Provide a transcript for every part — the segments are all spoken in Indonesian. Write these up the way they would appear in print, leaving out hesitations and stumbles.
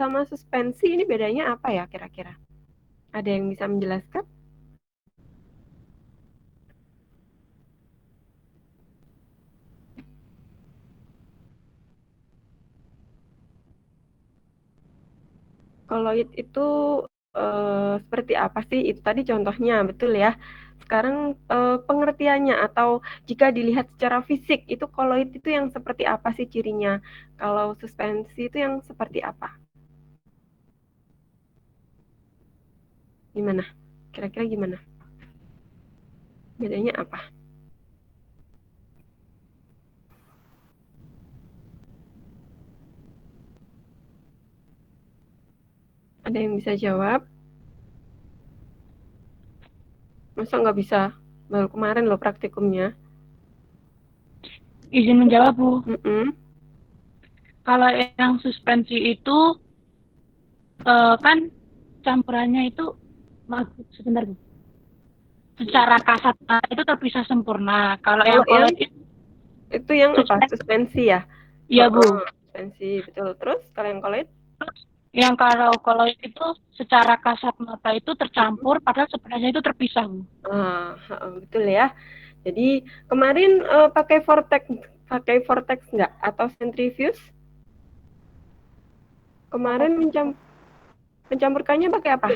sama suspensi ini bedanya apa ya kira-kira? Ada yang bisa menjelaskan? Koloid itu seperti apa sih? Itu tadi contohnya, betul ya. Sekarang pengertiannya atau jika dilihat secara fisik, itu koloid itu yang seperti apa sih cirinya? Kalau suspensi itu yang seperti apa? Gimana? Kira-kira gimana? Bedanya apa? Ada yang bisa jawab? Masa nggak bisa? Baru kemarin loh praktikumnya. Izin menjawab, Bu. Mm-mm. Kalau yang suspensi itu kan campurannya itu, maaf, sebentar, Bu. Secara kasat itu terpisah sempurna. Kalau Kalau yang yang kolot itu itu yang apa? suspensi, Suspensi ya? iya, Bu. Suspensi, betul. Terus kalau yang koloid? Yang kalau kolot itu secara kasat mata itu Mm-mm. tercampur, padahal sebenarnya itu terpisah, Bu. Betul ya. Jadi kemarin pakai vortex nggak atau centrifuge? Pakai Kemarin mencampurkannya pakai apa?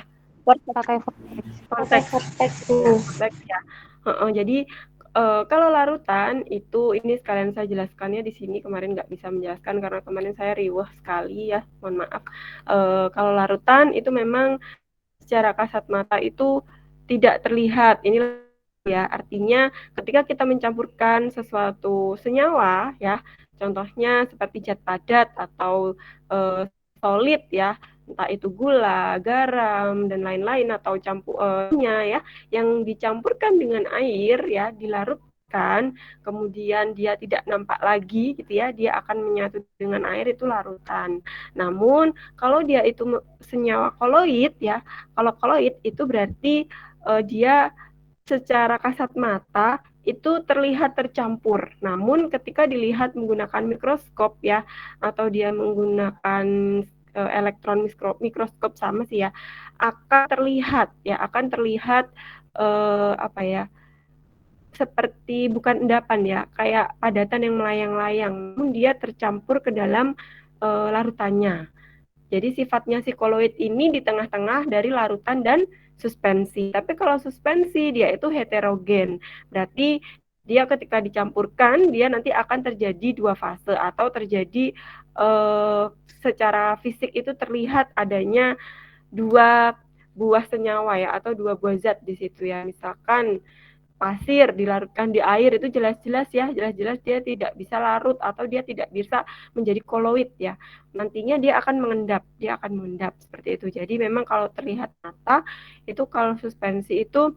vortex. Pakai vortex. Vortex. Ya, Tuh. vortex ya. Jadi kalau larutan itu ini sekalian saya jelaskannya di sini kemarin nggak bisa menjelaskan karena kemarin saya riweh sekali ya, mohon maaf. Kalau larutan itu memang secara kasat mata itu tidak terlihat. Ini ya, artinya ketika kita mencampurkan sesuatu senyawa ya, contohnya seperti zat padat atau solid ya, entah itu gula, garam dan lain-lain atau campurnya ya, yang dicampurkan dengan air ya, dilarutkan, kemudian dia tidak nampak lagi gitu ya, dia akan menyatu dengan air, itu larutan. Namun kalau dia itu senyawa koloid ya, kalau koloid itu berarti dia secara kasat mata itu terlihat tercampur. Namun ketika dilihat menggunakan mikroskop ya, atau dia menggunakan elektron mikroskop sama sih ya, akan terlihat apa ya, seperti bukan endapan ya, kayak padatan yang melayang-layang. Namun dia tercampur ke dalam larutannya. Jadi sifatnya psikoloid ini di tengah-tengah dari larutan dan suspensi. Tapi kalau suspensi dia itu heterogen. Berarti dia ketika dicampurkan dia nanti akan terjadi dua fase atau terjadi eh, secara fisik itu terlihat adanya dua buah senyawa ya atau dua buah zat di situ ya. Misalkan pasir dilarutkan di air itu jelas-jelas ya, jelas-jelas dia tidak bisa larut atau dia tidak bisa menjadi koloid ya. Nantinya dia akan mengendap seperti itu. Jadi memang kalau terlihat mata itu kalau suspensi itu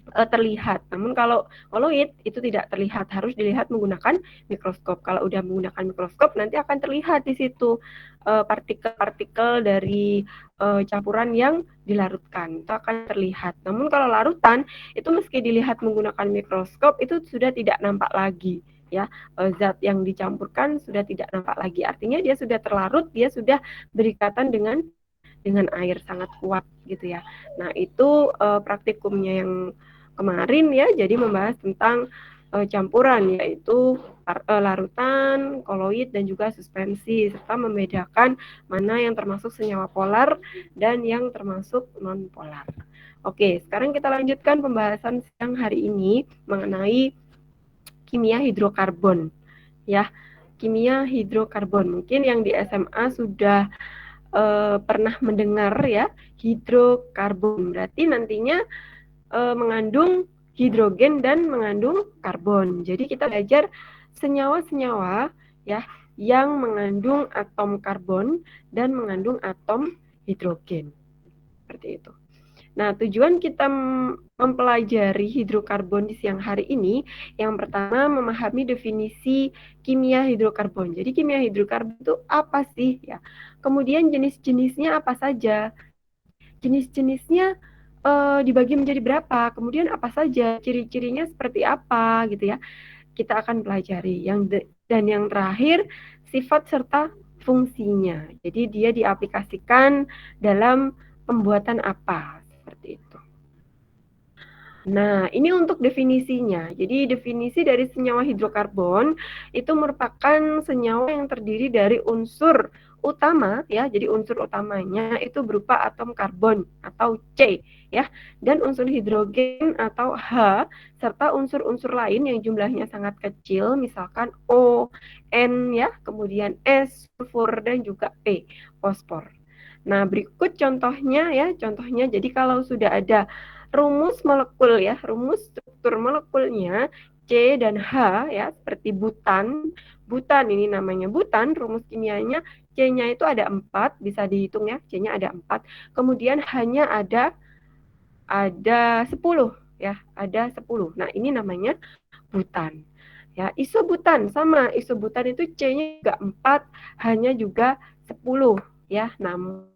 terlihat. Namun kalau koloid itu tidak terlihat, harus dilihat menggunakan mikroskop. Kalau udah menggunakan mikroskop nanti akan terlihat di situ partikel-partikel dari campuran yang dilarutkan. Itu akan terlihat. Namun kalau larutan itu meski dilihat menggunakan mikroskop itu sudah tidak nampak lagi ya, zat yang dicampurkan sudah tidak nampak lagi. Artinya dia sudah terlarut, dia sudah berikatan dengan air sangat kuat gitu ya. Nah, itu praktikumnya yang kemarin ya, jadi membahas tentang campuran yaitu larutan, koloid dan juga suspensi serta membedakan mana yang termasuk senyawa polar dan yang termasuk non polar. Oke, sekarang kita lanjutkan pembahasan siang hari ini mengenai kimia hidrokarbon ya. Kimia hidrokarbon mungkin yang di SMA sudah pernah mendengar ya, hidrokarbon berarti nantinya mengandung hidrogen dan mengandung karbon. Jadi kita belajar senyawa-senyawa ya yang mengandung atom karbon dan mengandung atom hidrogen. Seperti itu. Nah, tujuan kita mempelajari hidrokarbon di siang hari ini, yang pertama memahami definisi kimia hidrokarbon. Jadi kimia hidrokarbon itu apa sih ya? Kemudian jenis-jenisnya apa saja? Jenis-jenisnya dibagi menjadi berapa? Kemudian apa saja? Ciri-cirinya seperti apa gitu ya? Kita akan pelajari. Dan yang terakhir, sifat serta fungsinya. Jadi dia diaplikasikan dalam pembuatan apa, seperti itu. Nah, ini untuk definisinya. Jadi definisi dari senyawa hidrokarbon itu merupakan senyawa yang terdiri dari unsur utama ya. Jadi unsur utamanya itu berupa atom karbon atau C ya, dan unsur hidrogen atau H serta unsur-unsur lain yang jumlahnya sangat kecil, misalkan O, N ya, kemudian S, sulfur dan juga P, fosfor. Nah, berikut contohnya ya. Contohnya jadi kalau sudah ada rumus molekul ya, rumus struktur molekulnya C dan H ya, seperti butan. Butan ini namanya butan, rumus kimianya C-nya itu ada 4, bisa dihitung ya, C-nya ada 4. Kemudian H-nya ada 10 ya, ada 10. Nah, ini namanya butan. Ya, isobutan sama, isobutan itu C-nya juga 4, H-nya juga 10 ya. Namun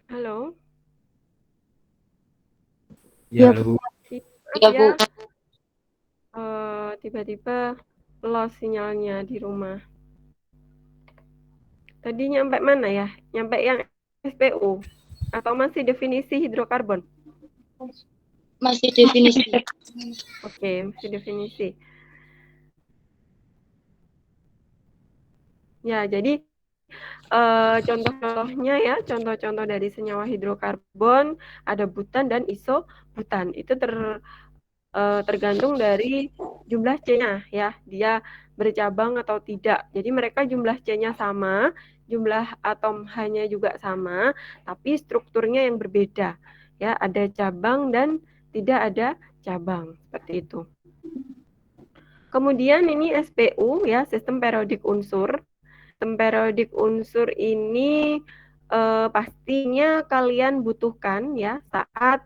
halo. Ya, Bu. Ya, Bu. Tiba-tiba lost sinyalnya di rumah. Tadi nyampe mana ya? Nyampe yang SPU atau masih definisi hidrokarbon? Masih definisi. Oke, masih definisi. Ya, jadi contoh-contohnya ya, contoh-contoh dari senyawa hidrokarbon ada butan dan isobutan. Itu tergantung dari jumlah C-nya ya, dia bercabang atau tidak. Jadi mereka jumlah C-nya sama, jumlah atom H-nya juga sama, tapi strukturnya yang berbeda. Ya, ada cabang dan tidak ada cabang, seperti itu. Kemudian ini SPU ya, sistem periodik unsur. Sistem periodik unsur ini pastinya kalian butuhkan ya saat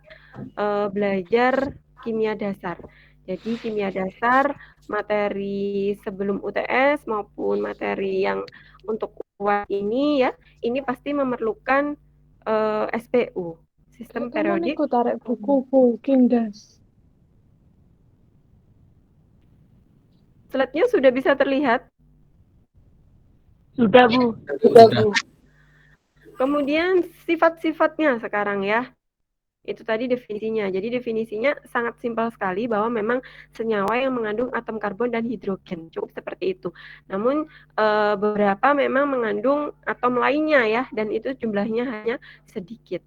belajar kimia dasar. Jadi kimia dasar, materi sebelum UTS maupun materi yang untuk UAS ini ya, ini pasti memerlukan SPU, sistem periodik. Aku tarik buku Kindas. Slide-nya sudah bisa terlihat? Sudah, Bu. Sudah. Kemudian sifat-sifatnya sekarang ya. Itu tadi definisinya. Jadi definisinya sangat simpel sekali bahwa memang senyawa yang mengandung atom karbon dan hidrogen. Cukup seperti itu. Namun beberapa memang mengandung atom lainnya ya, dan itu jumlahnya hanya sedikit.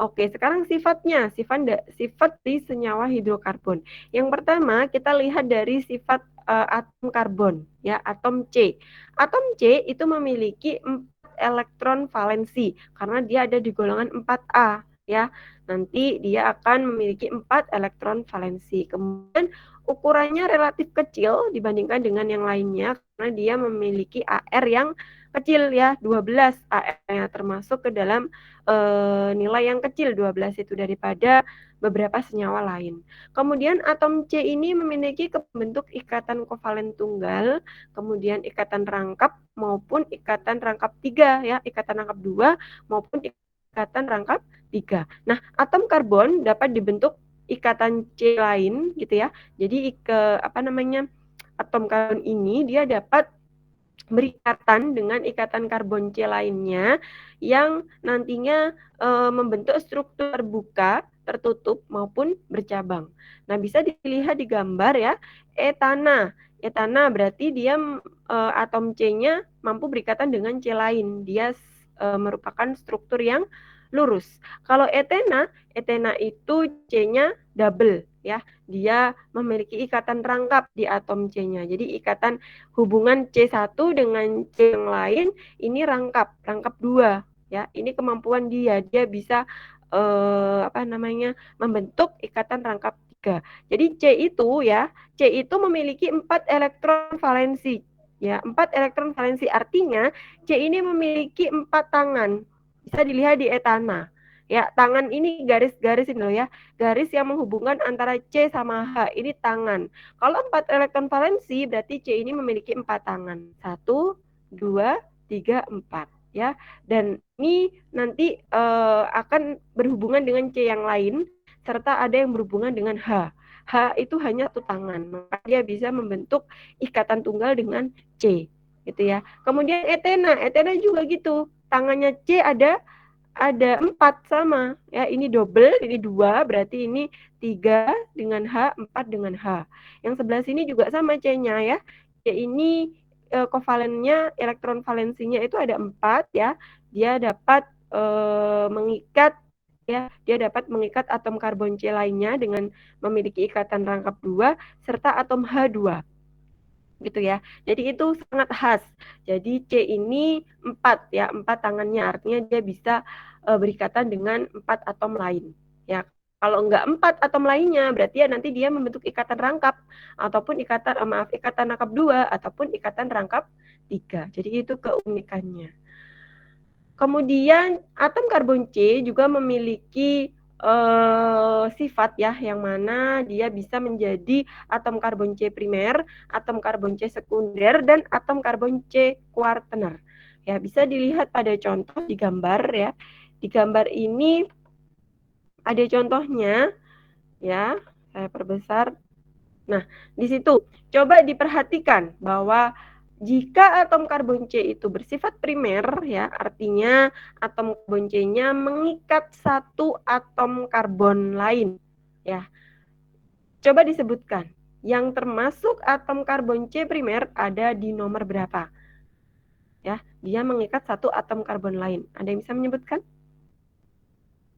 Oke, sekarang sifatnya, sifat di senyawa hidrokarbon. Yang pertama, kita lihat dari sifat atom karbon, ya, atom C. Atom C itu memiliki 4 elektron valensi, karena dia ada di golongan 4A, ya. Nanti dia akan memiliki 4 elektron valensi. Kemudian ukurannya relatif kecil dibandingkan dengan yang lainnya, karena dia memiliki AR yang kecil ya, 12 AR-nya, termasuk ke dalam nilai yang kecil 12 itu daripada beberapa senyawa lain. Kemudian atom C ini memiliki bentuk ikatan kovalen tunggal, kemudian ikatan rangkap maupun ikatan rangkap 3 ya, ikatan rangkap 2 maupun ikatan rangkap 3. Nah, atom karbon dapat dibentuk ikatan C lain gitu ya. Jadi atom karbon ini dia dapat berikatan dengan ikatan karbon C lainnya yang nantinya membentuk struktur terbuka, tertutup maupun bercabang. Nah, bisa dilihat di gambar ya, etana. Etana berarti dia atom C-nya mampu berikatan dengan C lain. Dia merupakan struktur yang lurus. Kalau etena itu C-nya double ya. Dia memiliki ikatan rangkap di atom C-nya. Jadi ikatan hubungan C1 dengan C yang lain ini rangkap 2 ya. Ini kemampuan dia bisa membentuk ikatan rangkap 3. Jadi C itu memiliki 4 elektron valensi ya, 4 elektron valensi artinya C ini memiliki 4 tangan. Bisa dilihat di etana. Ya, tangan ini garis-garis ini loh ya. Garis yang menghubungkan antara C sama H ini tangan. Kalau 4 elektron valensi berarti C ini memiliki 4 tangan. 1, 2, 3, 4 ya. Dan ini nanti akan berhubungan dengan C yang lain serta ada yang berhubungan dengan H. H itu hanya satu tangan, maka dia bisa membentuk ikatan tunggal dengan C gitu ya. Kemudian etena juga gitu. Tangannya C ada 4 sama ya, ini double, ini 2, berarti ini 3 dengan H, 4 dengan H. Yang sebelah sini juga sama C-nya ya. C ini kovalennya, elektron valensinya itu ada 4 ya. Dia dapat mengikat ya, dia dapat mengikat atom karbon C lainnya dengan memiliki ikatan rangkap 2 serta atom H2 gitu ya. Jadi itu sangat khas. Jadi C ini 4 ya, 4 tangannya, artinya dia bisa berikatan dengan 4 atom lain. Ya, kalau enggak 4 atom lainnya, berarti ya nanti dia membentuk ikatan rangkap ataupun ikatan rangkap 2 ataupun ikatan rangkap 3. Jadi itu keunikannya. Kemudian atom karbon C juga memiliki sifat ya, yang mana dia bisa menjadi atom karbon C primer, atom karbon C sekunder, dan atom karbon C kuartener. Ya, bisa dilihat pada contoh di gambar ya. Di gambar ini ada contohnya ya, saya perbesar. Nah, di situ coba diperhatikan bahwa jika atom karbon C itu bersifat primer ya, artinya atom karbon C-nya mengikat satu atom karbon lain ya. Coba disebutkan yang termasuk atom karbon C primer ada di nomor berapa? Ya, dia mengikat satu atom karbon lain. Ada yang bisa menyebutkan?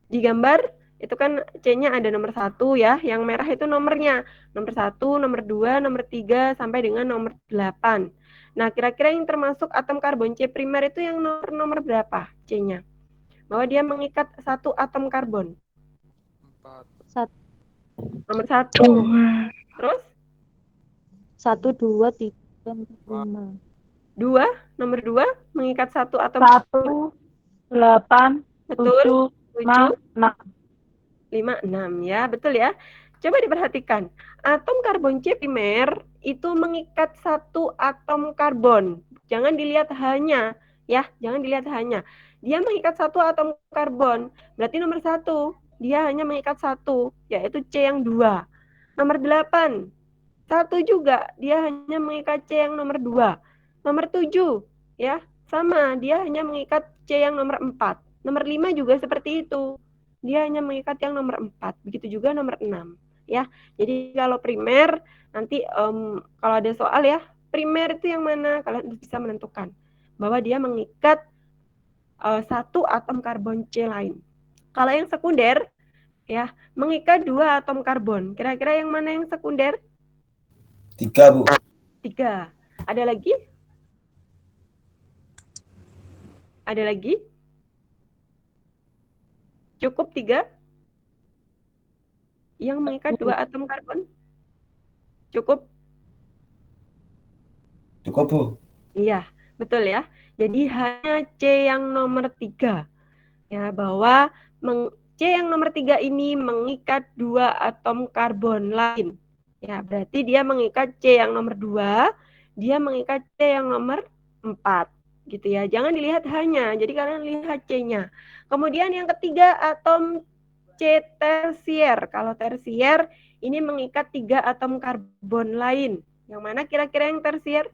Di gambar itu kan C-nya ada nomor 1 ya, yang merah itu nomornya. Nomor 1, nomor 2, nomor 3, sampai dengan nomor 8. Nah, kira-kira yang termasuk atom karbon C primer itu yang nomor berapa C-nya? Bahwa dia mengikat satu atom karbon. 4. Nomor 1. Terus? 1, 2, 3, 5. 2, nomor 2 mengikat satu atom 1, 8, betul. 7, 6. 5, 6 ya, betul ya. Coba diperhatikan, atom karbon C primer itu mengikat satu atom karbon. Jangan dilihat hanya, ya, jangan dilihat hanya. Dia mengikat satu atom karbon, berarti nomor 1, dia hanya mengikat satu, yaitu C yang 2. Nomor 8, 1 juga, dia hanya mengikat C yang nomor 2. Nomor 7, ya, sama, dia hanya mengikat C yang nomor 4. Nomor 5 juga seperti itu. dia hanya mengikat yang nomor 4. Begitu juga nomor 6. Ya, jadi kalau primer nanti kalau ada soal ya, primer itu yang mana kalian bisa menentukan bahwa dia mengikat satu atom karbon C lain. Kalau yang sekunder ya mengikat 2 atom karbon. Kira-kira yang mana yang sekunder? 3, Bu. 3. Ada lagi? Ada lagi? Cukup 3? Yang mengikat 2 atom karbon? Cukup? Cukup, Bu. Iya, betul ya. Jadi hanya C yang nomor 3. Ya, bahwa C yang nomor 3 ini mengikat 2 atom karbon lain. Ya, berarti dia mengikat C yang nomor 2, dia mengikat C yang nomor 4. Gitu ya. Jangan dilihat hanya, jadi kalian lihat C-nya. Kemudian yang ketiga atom C tersier. Kalau tersier ini mengikat 3 atom karbon lain. Yang mana kira-kira yang tersier?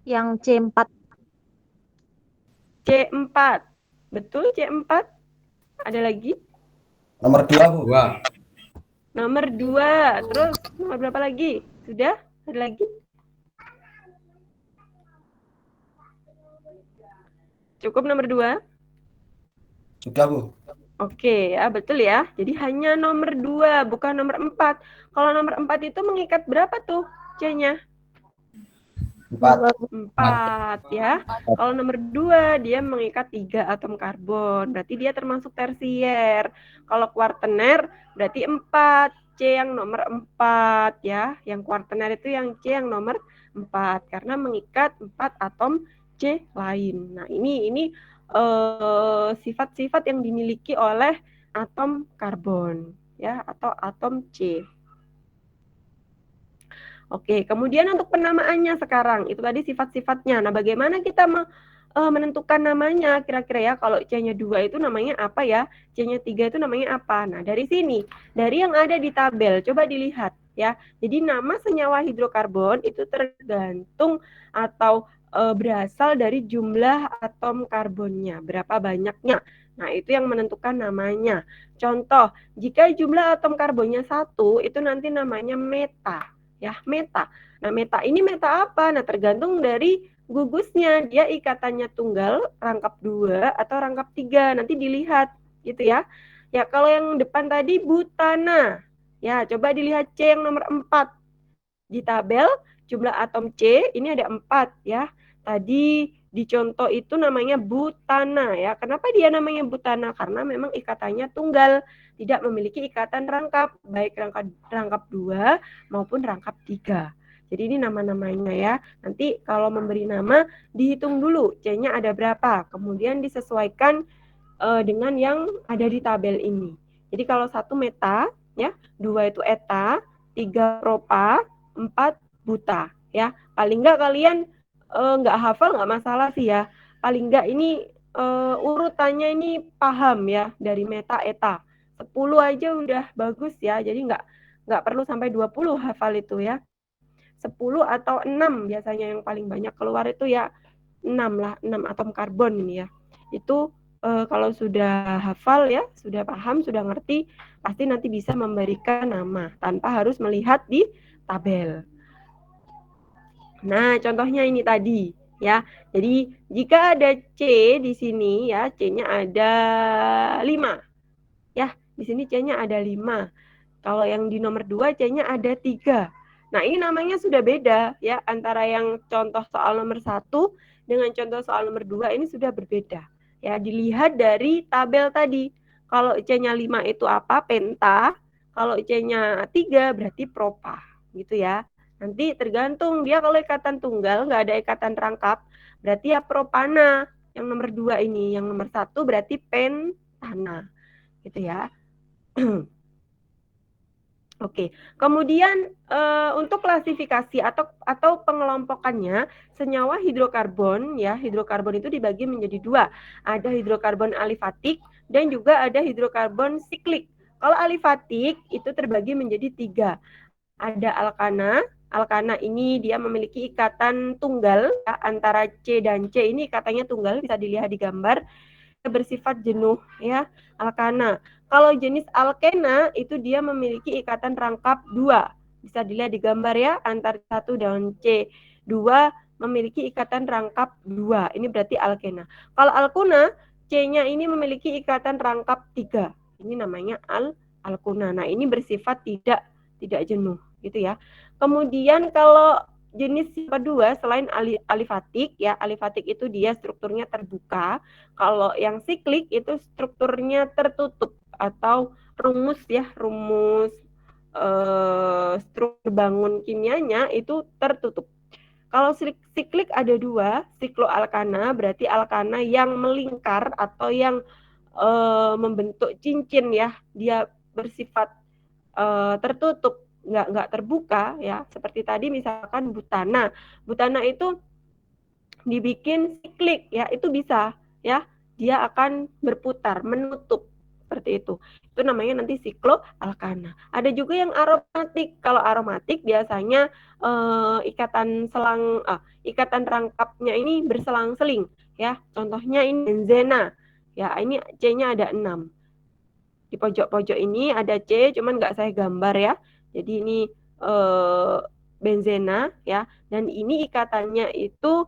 Yang C4. C4. Betul C4? Ada lagi? Nomor 2, Bu. 2. Nomor 2. Terus nomor berapa lagi? Sudah? Ada lagi? Cukup nomor 2? Sudah, Bu. Oke, ya betul ya. Jadi hanya nomor 2, bukan nomor 4. Kalau nomor 4 itu mengikat berapa tuh C-nya? 4. 4 ya. Kalau nomor 2 dia mengikat 3 atom karbon. Berarti dia termasuk tersier. Kalau kuartener berarti 4. C yang nomor 4 ya. Yang kuartener itu yang C yang nomor 4 karena mengikat 4 atom C lain. Nah, ini sifat-sifat yang dimiliki oleh atom karbon ya atau atom C. Oke, kemudian untuk penamaannya sekarang, itu tadi sifat-sifatnya. Nah, bagaimana kita menentukan namanya kira-kira ya? Kalau C-nya 2 itu namanya apa ya? C-nya 3 itu namanya apa? Nah, dari sini, dari yang ada di tabel, coba dilihat ya. Jadi nama senyawa hidrokarbon itu tergantung atau berasal dari jumlah atom karbonnya, berapa banyaknya. Nah, itu yang menentukan namanya. Contoh, jika jumlah atom karbonnya 1, itu nanti namanya meta. Ya, meta. Nah, meta ini meta apa? Nah, tergantung dari gugusnya. Dia ikatannya tunggal, rangkap 2 atau rangkap 3. Nanti dilihat gitu ya. Ya, kalau yang depan tadi butana. Ya, coba dilihat C yang nomor 4. Di tabel jumlah atom C ini ada 4 ya. Tadi di contoh itu namanya butana ya. Kenapa dia namanya butana? Karena memang ikatannya tunggal, tidak memiliki ikatan rangkap, baik rangkap 2 maupun rangkap 3. Jadi ini nama-namanya ya. Nanti kalau memberi nama dihitung dulu C-nya ada berapa, kemudian disesuaikan dengan yang ada di tabel ini. Jadi kalau 1 meta ya, 2 itu eta, 3 propa, 4 buta ya. Paling enggak kalian nggak hafal nggak masalah sih ya. Paling enggak ini urutannya ini paham ya dari meta eta. 10 aja udah bagus ya. Jadi nggak perlu sampai 20 hafal itu ya. 10 atau 6 biasanya yang paling banyak keluar itu ya 6 lah, 6 atom karbon ini ya. Itu kalau sudah hafal ya, sudah paham, sudah ngerti, pasti nanti bisa memberikan nama tanpa harus melihat di tabel. Nah, contohnya ini tadi ya. Jadi jika ada C di sini ya, C-nya ada 5. Ya, di sini C-nya ada 5. Kalau yang di nomor 2 C-nya ada 3. Nah, ini namanya sudah beda ya antara yang contoh soal nomor 1 dengan contoh soal nomor 2 ini sudah berbeda. Ya, dilihat dari tabel tadi. Kalau C-nya 5 itu apa? Penta. Kalau C-nya 3 berarti propa, gitu ya. Nanti tergantung dia kalau ikatan tunggal, nggak ada ikatan rangkap, berarti ya propana yang nomor 2 ini. Yang nomor 1 berarti pentana, gitu ya. Oke, kemudian untuk klasifikasi atau pengelompokannya senyawa hidrokarbon ya, hidrokarbon itu dibagi menjadi 2. Ada hidrokarbon alifatik dan juga ada hidrokarbon siklik. Kalau alifatik itu terbagi menjadi 3. Ada alkana. Alkana ini dia memiliki ikatan tunggal ya, antara C dan C ini ikatannya tunggal, bisa dilihat di gambar. bersifat jenuh ya, alkana. Kalau jenis alkena itu dia memiliki ikatan rangkap 2. Bisa dilihat di gambar ya, antara 1 dan C2 memiliki ikatan rangkap 2. Ini berarti alkena. Kalau alkuna, C-nya ini memiliki ikatan rangkap 3. Ini namanya alkuna. Nah, ini bersifat tidak jenuh gitu ya. Kemudian kalau jenis kedua selain alifatik ya, alifatik itu dia strukturnya terbuka. Kalau yang siklik itu strukturnya tertutup atau rumus ya, rumus struktur bangun kimianya itu tertutup. Kalau siklik ada 2, sikloalkana berarti alkana yang melingkar atau yang membentuk cincin ya, dia bersifat tertutup, nggak terbuka ya. Seperti tadi misalkan butana. Butana itu dibikin siklik ya, itu bisa ya. Dia akan berputar, menutup seperti itu. Itu namanya nanti sikloalkana. Ada juga yang aromatik. Kalau aromatik biasanya ikatan rangkapnya ini berselang-seling ya. Contohnya ini benzena. Ya, ini C-nya ada 6. Di pojok-pojok ini ada C, cuman nggak saya gambar ya. Jadi ini benzena ya. Dan ini ikatannya itu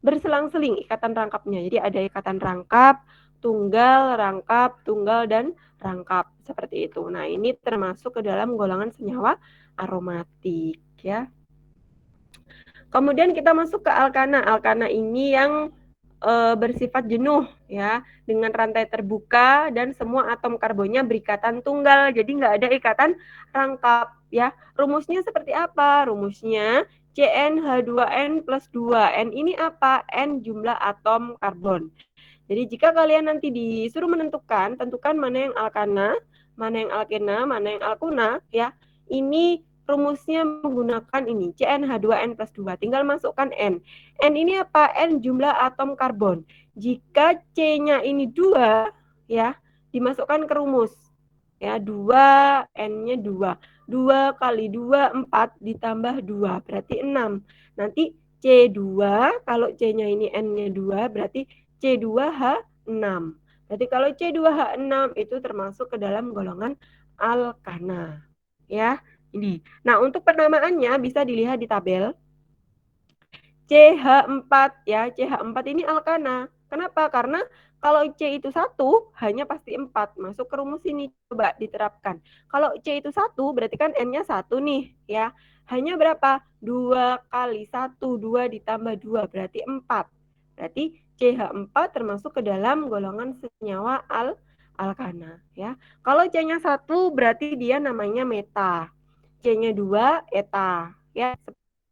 berselang-seling ikatan rangkapnya. Jadi ada ikatan rangkap, tunggal, dan rangkap seperti itu. Nah, ini termasuk ke dalam golongan senyawa aromatik ya. Kemudian kita masuk ke alkana. Alkana ini yang bersifat jenuh ya, dengan rantai terbuka dan semua atom karbonnya berikatan tunggal. Jadi nggak ada ikatan rangkap ya. Rumusnya seperti apa? Rumusnya CnH2n plus 2. N ini apa? N jumlah atom karbon. Jadi jika kalian nanti disuruh menentukan, tentukan mana yang alkana, mana yang alkena, mana yang alkuna ya. Ini rumusnya menggunakan ini CnH2n plus 2. Tinggal masukkan N. N ini apa? N jumlah atom karbon. Jika C-nya ini 2 ya, dimasukkan ke rumus. Ya, 2, N-nya 2. 2 kali 2 4 ditambah 2 berarti 6. Nanti C2 kalau C-nya ini N-nya 2 berarti C2H6. Berarti kalau C2H6 itu termasuk ke dalam golongan alkana. Ya. Ini. Nah, untuk penamaannya bisa dilihat di tabel. CH4 ya, CH4 ini alkana. Kenapa? Karena kalau C itu 1, hanya pasti 4. Masuk ke rumus ini, coba diterapkan. Kalau C itu 1, berarti kan N-nya 1 nih, ya. Hanya berapa? 2 kali 1, 2 ditambah 2, berarti 4. Berarti CH4 termasuk ke dalam golongan senyawa alkana, ya. Kalau C-nya 1, berarti dia namanya meta. C-nya 2, eta. Ya,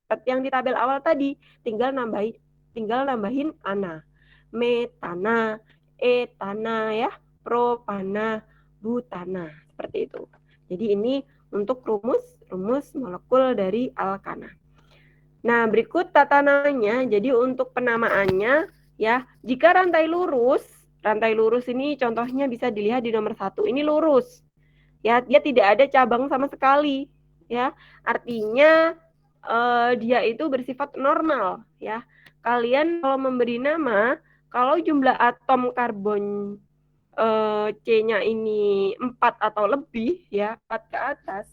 seperti yang di tabel awal tadi, tinggal nambahin ana. Metana, etana ya, propana, butana. Seperti itu. Jadi ini untuk rumus molekul dari alkana. Nah, berikut tata namanya. Jadi untuk penamaannya ya, jika rantai lurus ini contohnya bisa dilihat di nomor 1. Ini lurus. Ya, dia tidak ada cabang sama sekali. Ya, artinya dia itu bersifat normal ya. Kalian kalau memberi nama, kalau jumlah atom karbon C-nya ini 4 atau lebih ya, 4 ke atas.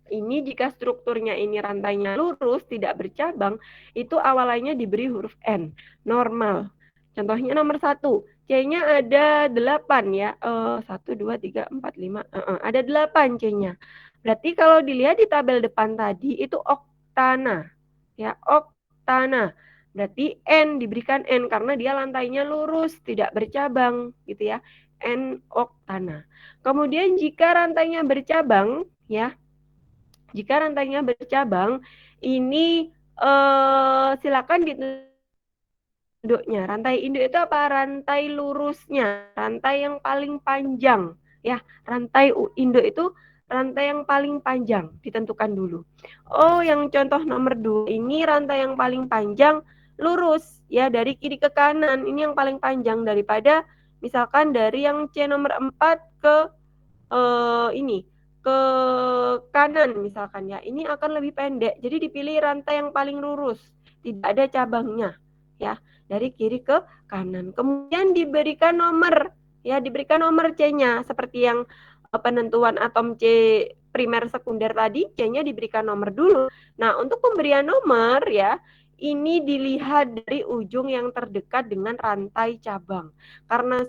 Ini jika strukturnya ini rantainya lurus, tidak bercabang, itu awalannya diberi huruf N, normal. Contohnya nomor 1, C-nya ada 8 ya. 1, 2, 3, 4, 5. Ada 8 C-nya. Berarti kalau dilihat di tabel depan tadi itu oktana. Ya, oktana. Berarti N diberikan N karena dia lantainya lurus, tidak bercabang gitu ya. N oktana. Kemudian jika rantainya bercabang ya. Jika rantainya bercabang, ini silakan induknya. Rantai induk itu apa? Rantai lurusnya, rantai yang paling panjang. Ya, rantai induk itu rantai yang paling panjang, ditentukan dulu. Oh, yang contoh nomor 2 ini rantai yang paling panjang lurus ya, dari kiri ke kanan. Ini yang paling panjang daripada misalkan dari yang C nomor 4 ke ini ke kanan misalkan ya. Ini akan lebih pendek. Jadi dipilih rantai yang paling lurus, tidak ada cabangnya. ya, dari kiri ke kanan. Kemudian diberikan nomor, ya, diberikan nomor C-nya seperti yang penentuan atom C primer sekunder tadi, C-nya diberikan nomor dulu. Nah, untuk pemberian nomor ya, ini dilihat dari ujung yang terdekat dengan rantai cabang. Karena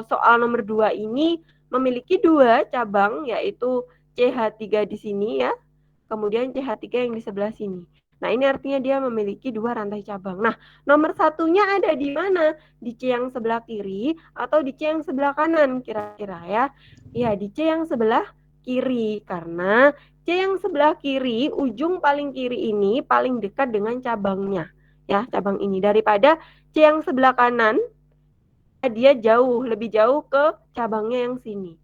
soal nomor 2 ini memiliki 2 cabang, yaitu CH3 di sini ya, kemudian CH3 yang di sebelah sini. Nah, ini artinya dia memiliki 2 rantai cabang. Nah, nomor satunya ada di mana? Di C yang sebelah kiri atau di C yang sebelah kanan kira-kira ya? Ya, di C yang sebelah kiri. Karena C yang sebelah kiri, ujung paling kiri ini paling dekat dengan cabangnya. Ya, cabang ini. Daripada C yang sebelah kanan, dia jauh, lebih jauh ke cabangnya yang sini.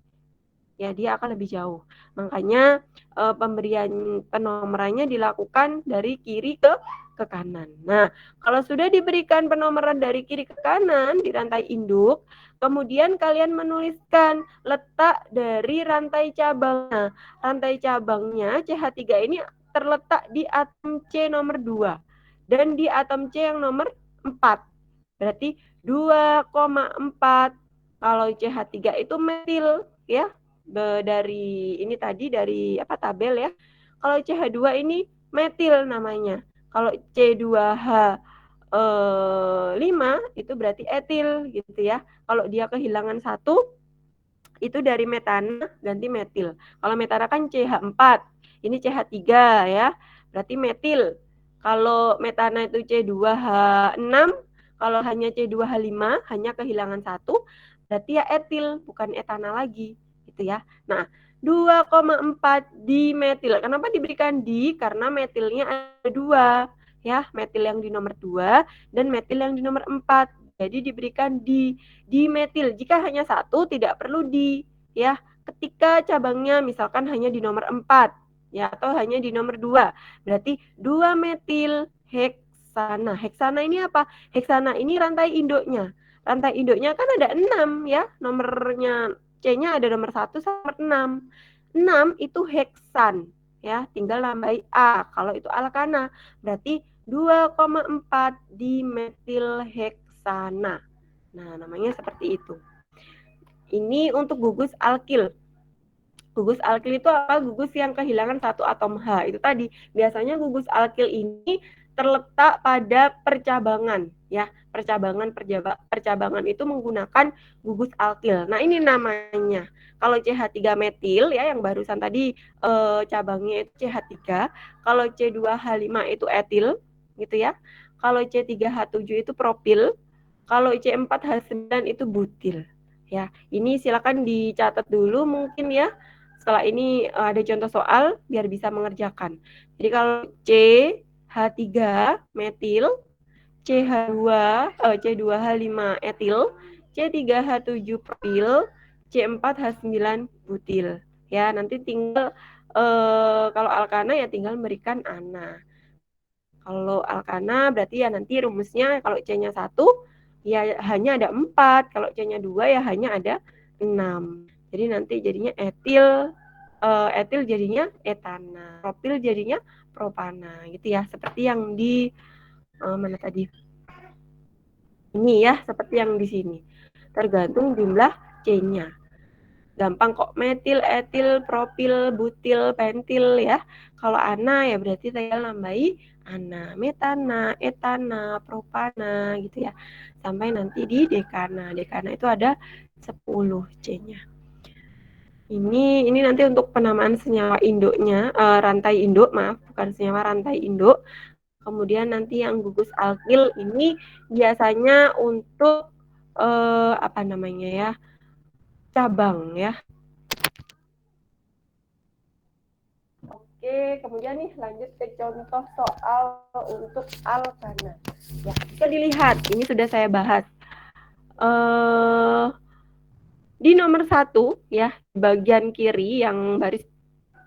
Ya, dia akan lebih jauh. Makanya pemberian penomorannya dilakukan dari kiri ke kanan. Nah, kalau sudah diberikan penomoran dari kiri ke kanan di rantai induk, kemudian kalian menuliskan letak dari rantai cabangnya. Rantai cabangnya CH3 ini terletak di atom C nomor 2 dan di atom C yang nomor 4. Berarti 2,4. Kalau CH3 itu metil ya. Dari ini tadi dari tabel ya. Kalau CH2 ini metil namanya. Kalau C2H5 itu berarti etil gitu ya. Kalau dia kehilangan 1 itu dari metana ganti metil. Kalau metana kan CH4, ini CH3 ya. Berarti metil. Kalau metana itu C2H6, kalau hanya C2H5 hanya kehilangan 1, berarti ya etil bukan etana lagi. Gitu ya. Nah, 2,4 dimetil. Kenapa diberikan di? Karena metilnya ada 2, ya, metil yang di nomor 2 dan metil yang di nomor 4. Jadi diberikan dimetil. Jika hanya 1 tidak perlu di, ya. Ketika cabangnya misalkan hanya di nomor 4, ya, atau hanya di nomor 2, berarti 2 metil heksana. Heksana ini apa? Heksana ini rantai induknya. Rantai induknya kan ada 6 ya, nomornya C-nya ada nomor 1 sama 6. 6 itu heksan ya, tinggal nambahi A. Kalau itu alkana, berarti 2,4 dimetil heksana. Nah, namanya seperti itu. Ini untuk gugus alkil. Gugus alkil itu apa? Gugus yang kehilangan 1 atom H. Itu tadi. Biasanya gugus alkil ini terletak pada percabangan ya. Percabangan itu menggunakan gugus alkil. Nah, ini namanya. Kalau CH3 metil ya yang barusan tadi cabangnya itu CH3. Kalau C2H5 itu etil gitu ya. Kalau C3H7 itu propil. Kalau C4H9 itu butil. Ya, ini silakan dicatat dulu mungkin ya. Setelah ini ada contoh soal biar bisa mengerjakan. Jadi kalau CH3 metil, C2H5 etil, C3H7 propil, C4H9 butil. Ya, nanti tinggal kalau alkana ya tinggal memberikan ana. Kalau alkana berarti ya nanti rumusnya kalau C-nya 1 ya hanya ada 4, kalau C-nya 2 ya hanya ada 6. Jadi nanti jadinya etil jadinya etana, propil jadinya propana gitu ya, seperti yang di mana tadi? Ini ya, seperti yang di sini. Tergantung jumlah C-nya. Gampang kok, metil, etil, propil, butil, pentil ya. Kalau ana ya berarti tinggal nambahi ana, metana, etana, propana gitu ya. Sampai nanti di dekana. Dekana itu ada 10 C-nya. Ini nanti untuk penamaan senyawa induknya, rantai induk, maaf, bukan senyawa, rantai induk. Kemudian nanti yang gugus alkil ini biasanya untuk cabang ya. Oke, kemudian nih lanjut ke contoh soal untuk alkana. Ya, bisa dilihat, ini sudah saya bahas. Di nomor 1 ya, bagian kiri yang baris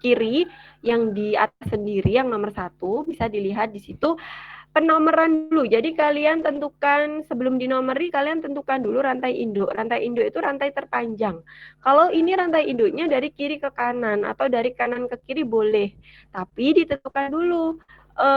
kiri yang di atas sendiri yang nomor 1 bisa dilihat di situ penomoran dulu. Jadi kalian tentukan sebelum dinomori kalian tentukan dulu rantai induk. Rantai induk itu rantai terpanjang. Kalau ini rantai induknya dari kiri ke kanan atau dari kanan ke kiri boleh. Tapi ditentukan dulu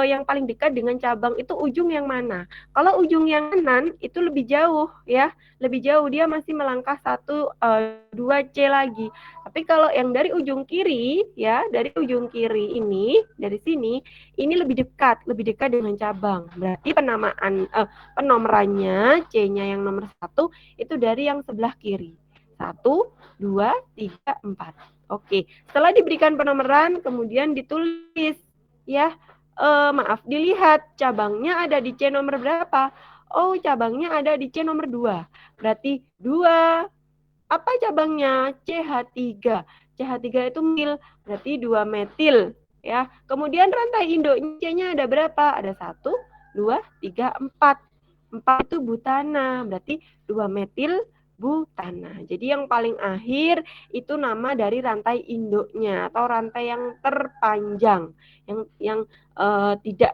yang paling dekat dengan cabang itu ujung yang mana. Kalau ujung yang kanan itu lebih jauh ya, lebih jauh, dia masih melangkah 2 C lagi. Tapi kalau yang dari ujung kiri ya, dari ujung kiri ini, dari sini, ini lebih dekat dengan cabang. Berarti penomorannya C-nya yang nomor 1 itu dari yang sebelah kiri. 1, 2, 3, 4. Oke, setelah diberikan penomoran, kemudian ditulis ya, dilihat cabangnya ada di C nomor berapa. Oh, cabangnya ada di C nomor 2. Berarti 2, apa cabangnya? CH3. CH3 itu metil, berarti 2 metil ya. Kemudian rantai induknya C-nya ada berapa? Ada 1, 2, 3, 4. 4 itu butana, berarti 2 metil butana. Jadi yang paling akhir itu nama dari rantai induknya atau rantai yang terpanjang, yang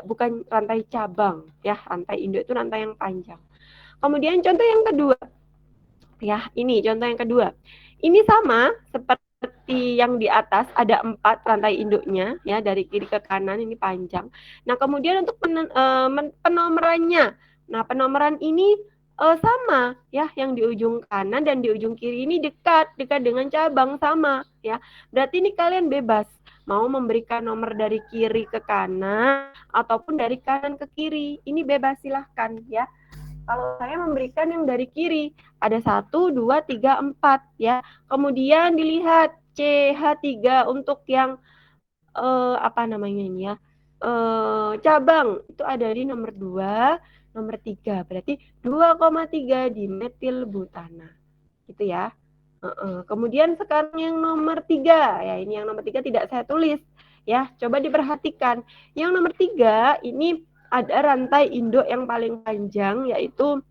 bukan rantai cabang ya. Rantai induk itu rantai yang panjang. Kemudian contoh yang kedua ya, ini contoh yang kedua. Ini sama seperti yang di atas, ada 4 rantai induknya ya, dari kiri ke kanan, ini panjang. Nah, kemudian untuk penomorannya. Nah, penomoran ini sama ya, yang di ujung kanan dan di ujung kiri ini dekat dengan cabang sama ya. Berarti ini kalian bebas mau memberikan nomor dari kiri ke kanan ataupun dari kanan ke kiri. Ini bebas, silahkan ya. Kalau saya memberikan yang dari kiri, ada 1, 2, 3, 4 ya. Kemudian dilihat CH3 untuk yang apa namanya ini ya, cabang itu ada di nomor 2, nomor 3. Berarti 2,3 dimetil butana. Gitu ya. Kemudian sekarang yang nomor 3 ya, ini yang nomor 3 tidak saya tulis ya. Coba diperhatikan. Yang nomor 3 ini ada rantai induk yang paling panjang, yaitu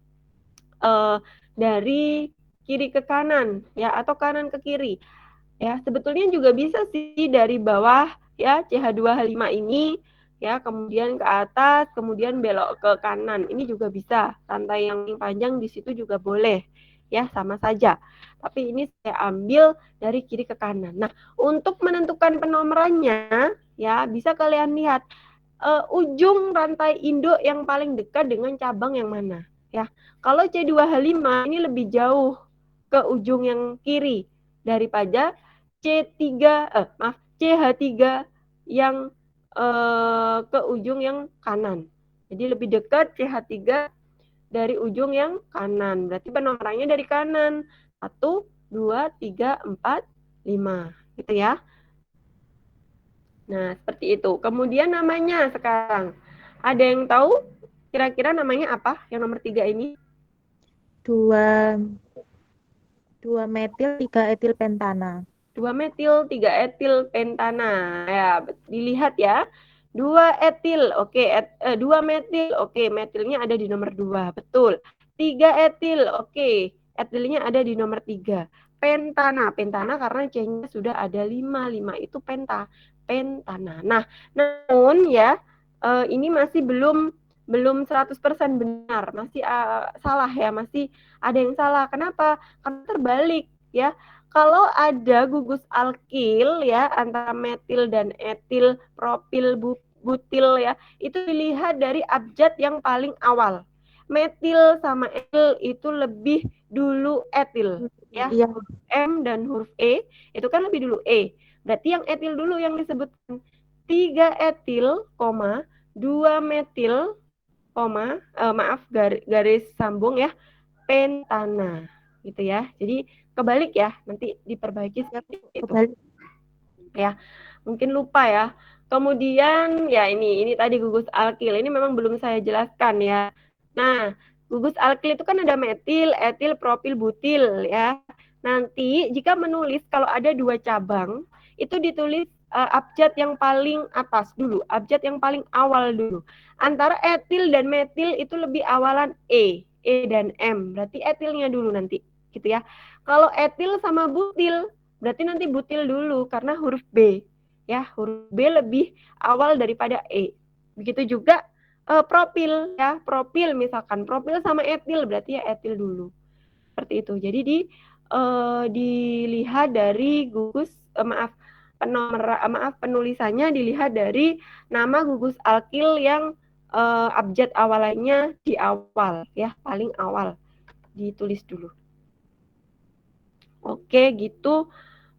dari kiri ke kanan ya, atau kanan ke kiri ya. Sebetulnya juga bisa sih dari bawah ya, CH2H5 ini ya, kemudian ke atas, kemudian belok ke kanan. Ini juga bisa, rantai yang panjang di situ juga boleh ya, sama saja. Tapi ini saya ambil dari kiri ke kanan. Nah, untuk menentukan penomorannya ya, bisa kalian lihat ujung rantai induk yang paling dekat dengan cabang yang mana ya. Kalau C2H5 ini lebih jauh ke ujung yang kiri daripada CH3 yang ke ujung yang kanan. Jadi lebih dekat CH3 dari ujung yang kanan. Berarti penomorannya dari kanan. 1, 2, 3, 4, 5 gitu ya. Nah, seperti itu. Kemudian namanya sekarang. Ada yang tahu kira-kira namanya apa yang nomor 3 ini? 2 metil 3 etil pentana. 2 metil 3 etil pentana. Ya, dilihat ya. 2 etil, oke. 2 metil, oke. Metilnya ada di nomor 2, betul. 3 etil, oke. Etilnya ada di nomor 3. Pentana karena C-nya sudah ada 5. 5 itu pentana. Nah, namun ya, ini masih belum 100% benar, masih salah ya, masih ada yang salah. Kenapa? Karena terbalik ya. Kalau ada gugus alkil ya, antara metil dan etil, propil, butil ya, itu dilihat dari abjad yang paling awal. Metil sama etil itu lebih dulu etil ya. Iya. Huruf M dan huruf E itu kan lebih dulu E. Berarti yang etil dulu yang disebutkan 3 etil, 2 metil, garis sambung ya, pentana gitu ya. Jadi kebalik ya, nanti diperbaiki seperti itu. Ya, mungkin lupa ya. Kemudian ya ini tadi gugus alkil. Ini memang belum saya jelaskan ya. Nah, gugus alkil itu kan ada metil, etil, propil, butil ya. Nanti jika menulis kalau ada 2 cabang, itu ditulis abjad yang paling atas dulu, abjad yang paling awal dulu. Antara etil dan metil itu lebih awalan E dan M. Berarti etilnya dulu nanti, gitu ya. Kalau etil sama butil, berarti nanti butil dulu karena huruf B. Ya, huruf B lebih awal daripada E. Begitu juga propil ya, propil misalkan propil sama etil berarti ya etil dulu. Seperti itu. Jadi dilihat dari gugus penulisannya dilihat dari nama gugus alkil yang abjad awalannya di awal ya, paling awal ditulis dulu. Oke, gitu.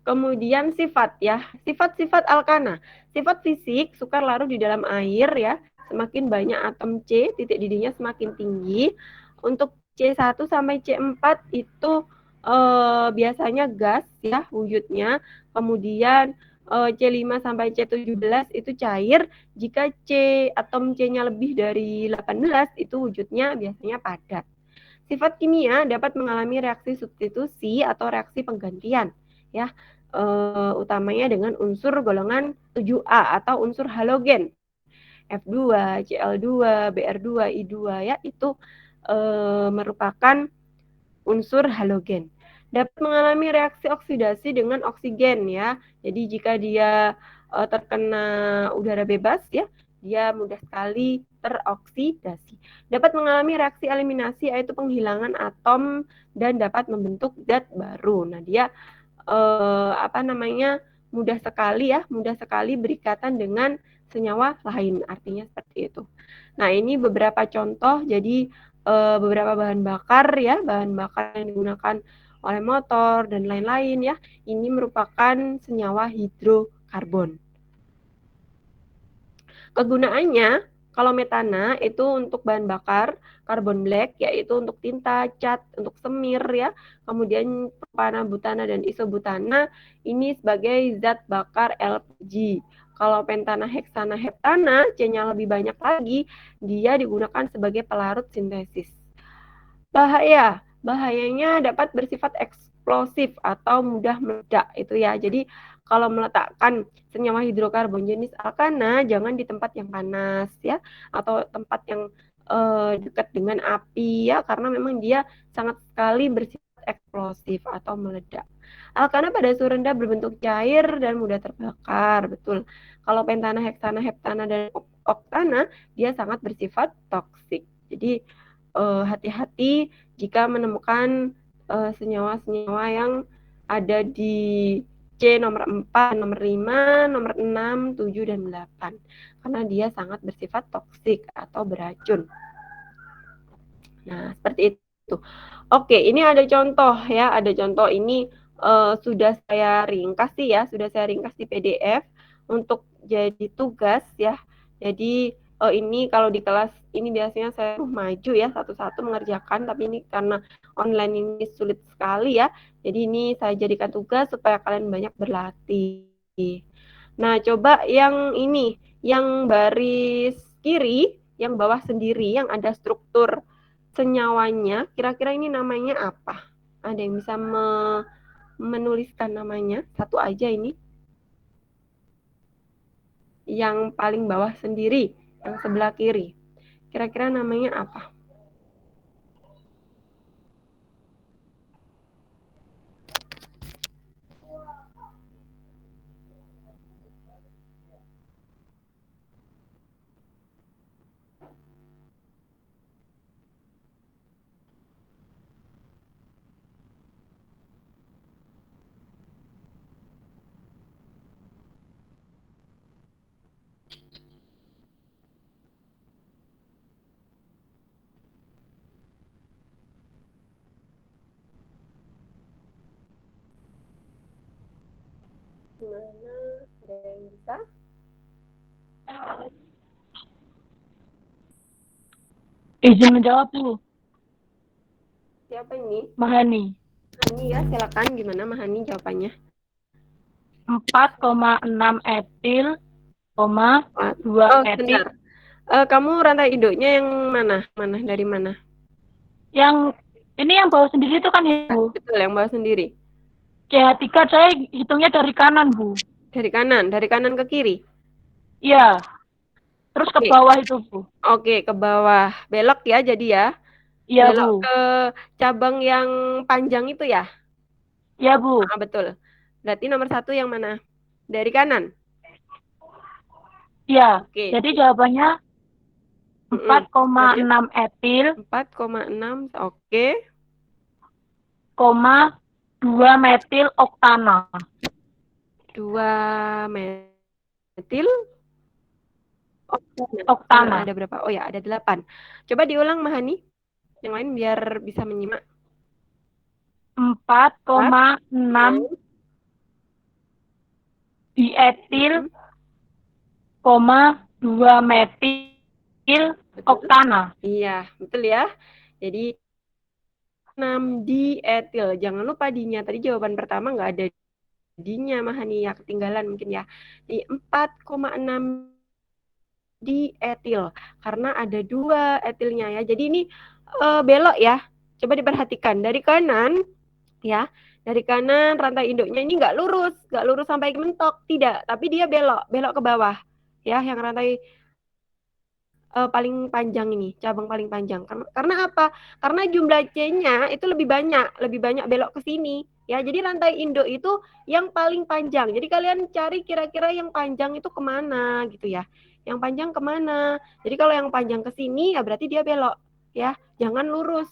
Kemudian sifat ya, sifat-sifat alkana. Sifat fisik, sukar larut di dalam air ya. Semakin banyak atom C, titik didihnya semakin tinggi. Untuk C1 sampai C4 itu biasanya gas ya wujudnya. Kemudian C5 sampai C17 itu cair. Jika atom C-nya lebih dari 18 itu wujudnya biasanya padat. Sifat kimia dapat mengalami reaksi substitusi atau reaksi penggantian ya. Utamanya dengan unsur golongan 7A atau unsur halogen. F2, Cl2, Br2, I2 ya, itu merupakan unsur halogen. Dapat mengalami reaksi oksidasi dengan oksigen ya. Jadi jika dia terkena udara bebas ya, dia mudah sekali teroksidasi. Dapat mengalami reaksi eliminasi yaitu penghilangan atom dan dapat membentuk zat baru. Nah, dia mudah sekali berikatan dengan senyawa lain, artinya seperti itu. Nah, ini beberapa contoh, jadi beberapa bahan bakar ya, bahan bakar yang digunakan oleh motor dan lain-lain ya, ini merupakan senyawa hidrokarbon. Kegunaannya, kalau metana itu untuk bahan bakar, karbon black yaitu untuk tinta, cat, untuk semir ya. Kemudian propana, butana dan isobutana ini sebagai zat bakar LPG. Kalau pentana, heksana, heptana, C-nya lebih banyak lagi, dia digunakan sebagai pelarut sintesis. Bahayanya dapat bersifat eksplosif atau mudah meledak itu ya. Jadi kalau meletakkan senyawa hidrokarbon jenis alkana, jangan di tempat yang panas ya, atau tempat yang dekat dengan api ya, karena memang dia sangat sekali bersifat eksplosif atau meledak. Alkana pada suhu rendah berbentuk cair dan mudah terbakar, betul. Kalau pentana, heksana, heptana dan oktana, dia sangat bersifat toksik. Jadi hati-hati jika menemukan senyawa-senyawa yang ada di C nomor 4, nomor 5, nomor 6, 7, dan 8. Karena dia sangat bersifat toksik atau beracun. Nah, seperti itu. Oke, ini ada contoh ya. Ada contoh ini sudah saya ringkas sih ya. Sudah saya ringkas di PDF untuk jadi tugas ya. Jadi ini kalau di kelas ini biasanya saya maju ya satu-satu mengerjakan. Tapi ini karena online ini sulit sekali ya. Jadi ini saya jadikan tugas supaya kalian banyak berlatih. Nah, coba yang ini, yang baris kiri, yang bawah sendiri, yang ada struktur senyawanya, kira-kira ini namanya apa? Ada yang bisa menuliskan namanya? Satu aja ini. Yang paling bawah sendiri, yang sebelah kiri. Kira-kira namanya apa? Gimana? Ada yang bisa? Izin menjawab, Bu. Siapa ini? Mahani. Mahani ya, silakan. Gimana Mahani jawabannya? 4,6 etil, 2 etil. Sebentar. Kamu rantai induknya yang mana? Dari mana? Yang ini yang bawah sendiri itu kan ya, Bu? Betul, yang bawah sendiri. CH3 saya hitungnya dari kanan, Bu. Dari kanan ke kiri? Iya. Terus ke bawah itu, Bu. Oke, ke bawah. Belok ya jadi ya? Iya, Belok Bu. ke cabang yang panjang itu ya? Iya, Bu. Betul. Berarti nomor 1 yang mana? Dari kanan? Iya. Oke. Jadi jawabannya 4,6 etil. 4,6, oke. 2 metil oktana. 2 metil Oktana. Ada berapa? Oh ya, ada 8. Coba diulang Mahani. Yang lain biar bisa menyimak. 4,6 dietil, 2 metil oktana. Iya, betul ya. Jadi 6 dietil. Jangan lupa dinya. Tadi jawaban pertama nggak ada dinya Mahani ya, ketinggalan mungkin ya. Di 4,6 dietil karena ada 2 etilnya ya. Jadi ini belok ya. Coba diperhatikan dari kanan ya. Dari kanan rantai induknya ini nggak lurus sampai mentok, tidak, tapi dia belok ke bawah ya, yang rantai paling panjang ini, cabang paling panjang. Karena apa? Karena jumlah C-nya itu lebih banyak belok ke sini ya. Jadi rantai induk itu yang paling panjang. Jadi kalian cari kira-kira yang panjang itu kemana gitu ya. Yang panjang kemana? Jadi kalau yang panjang ke sini ya berarti dia belok ya. Jangan lurus,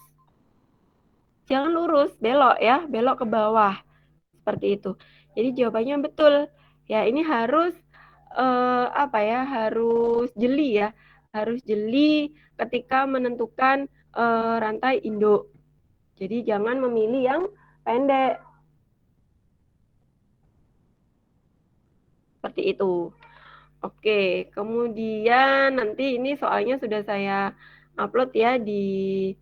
belok ya, belok ke bawah seperti itu. Jadi jawabannya betul ya. Ini harus harus jeli ya. Harus jeli ketika menentukan rantai induk. Jadi jangan memilih yang pendek. Seperti itu. Oke, kemudian nanti ini soalnya sudah saya upload ya di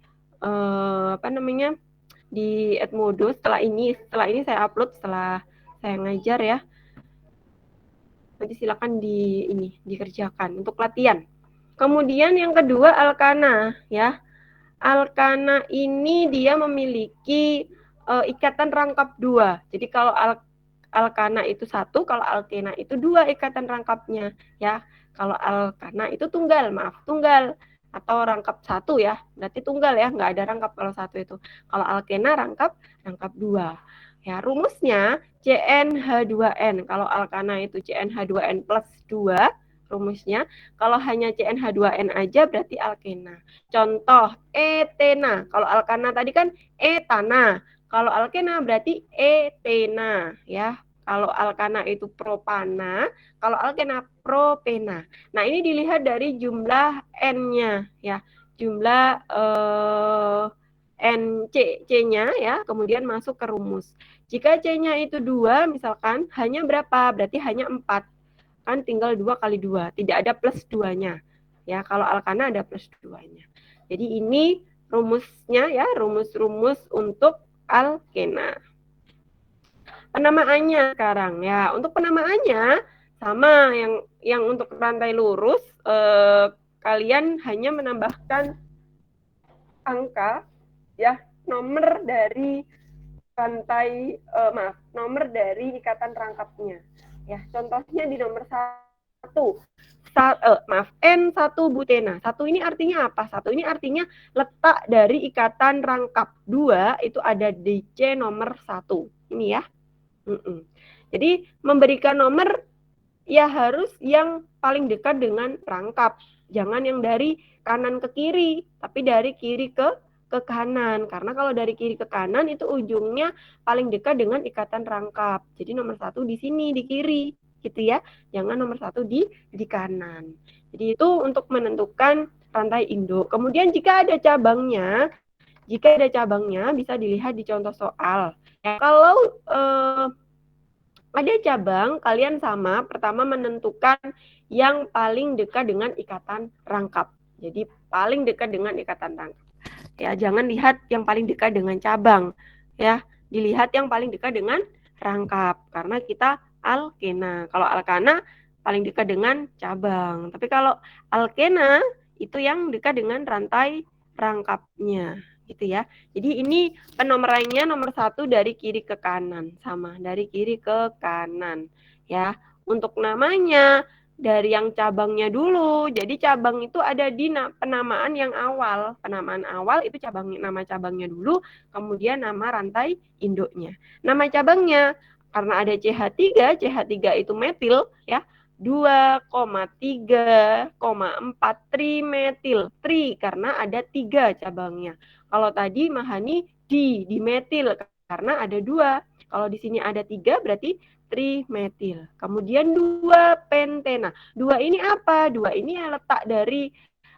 di Edmodo. Setelah ini saya upload setelah saya ngajar ya. Nanti silakan dikerjakan untuk latihan. Kemudian yang kedua alkana ya. Alkana ini dia memiliki ikatan rangkap 2. Jadi kalau alkana itu 1, kalau alkena itu 2 ikatan rangkapnya ya. Kalau alkana itu tunggal atau rangkap 1 ya. Berarti tunggal ya, nggak ada rangkap kalau 1 itu. Kalau alkena rangkap 2. Ya, rumusnya CnH2n. Kalau alkana itu CnH2n plus 2 rumusnya. Kalau hanya CnH2n aja berarti alkena. Contoh etena. Kalau alkana tadi kan etana. Kalau alkena berarti etena ya. Kalau alkana itu propana, kalau alkena propena. Nah, ini dilihat dari jumlah N-nya ya. Jumlah C-nya ya, kemudian masuk ke rumus. Jika C-nya itu 2 misalkan, hanya berapa? Berarti hanya 4. Kan tinggal 2 kali 2, tidak ada plus 2-nya. Ya, kalau alkana ada plus 2-nya. Jadi ini rumusnya ya, rumus-rumus untuk alkena. Penamaannya sekarang ya. Untuk penamaannya sama yang untuk rantai lurus kalian hanya menambahkan angka ya, nomor dari rantai nomor dari ikatan rangkapnya. Ya, contohnya di nomor 1. N1 butena. 1 ini artinya apa? 1 ini artinya letak dari ikatan rangkap. 2 itu ada di C nomor 1. Ini ya. Jadi memberikan nomor ya harus yang paling dekat dengan rangkap. Jangan yang dari kanan ke kiri, tapi dari kiri ke kanan. Karena kalau dari kiri ke kanan itu ujungnya paling dekat dengan ikatan rangkap. Jadi nomor 1 di sini, di kiri, gitu ya. Jangan nomor 1 di kanan. Jadi itu untuk menentukan rantai induk. Kemudian jika ada cabangnya bisa dilihat di contoh soal. Ya, kalau ada cabang, kalian sama pertama menentukan yang paling dekat dengan ikatan rangkap. Jadi paling dekat dengan ikatan rangkap. Ya, jangan lihat yang paling dekat dengan cabang. Ya, dilihat yang paling dekat dengan rangkap karena kita alkena. Kalau alkana paling dekat dengan cabang. Tapi kalau alkena itu yang dekat dengan rantai rangkapnya. Gitu ya. Jadi ini penomorannya nomor 1 dari kiri ke kanan, sama dari kiri ke kanan ya. Untuk namanya dari yang cabangnya dulu. Jadi cabang itu ada di penamaan yang awal. Penamaan awal itu nama cabangnya dulu, kemudian nama rantai induknya. Nama cabangnya karena ada CH3 itu metil ya. 2,3,4 trimetil. Tri karena ada 3 cabangnya. Kalau tadi Mahani dimetil karena ada 2. Kalau di sini ada 3 berarti trimetil. Kemudian 2 pentena. 2 ini apa? 2 ini letak dari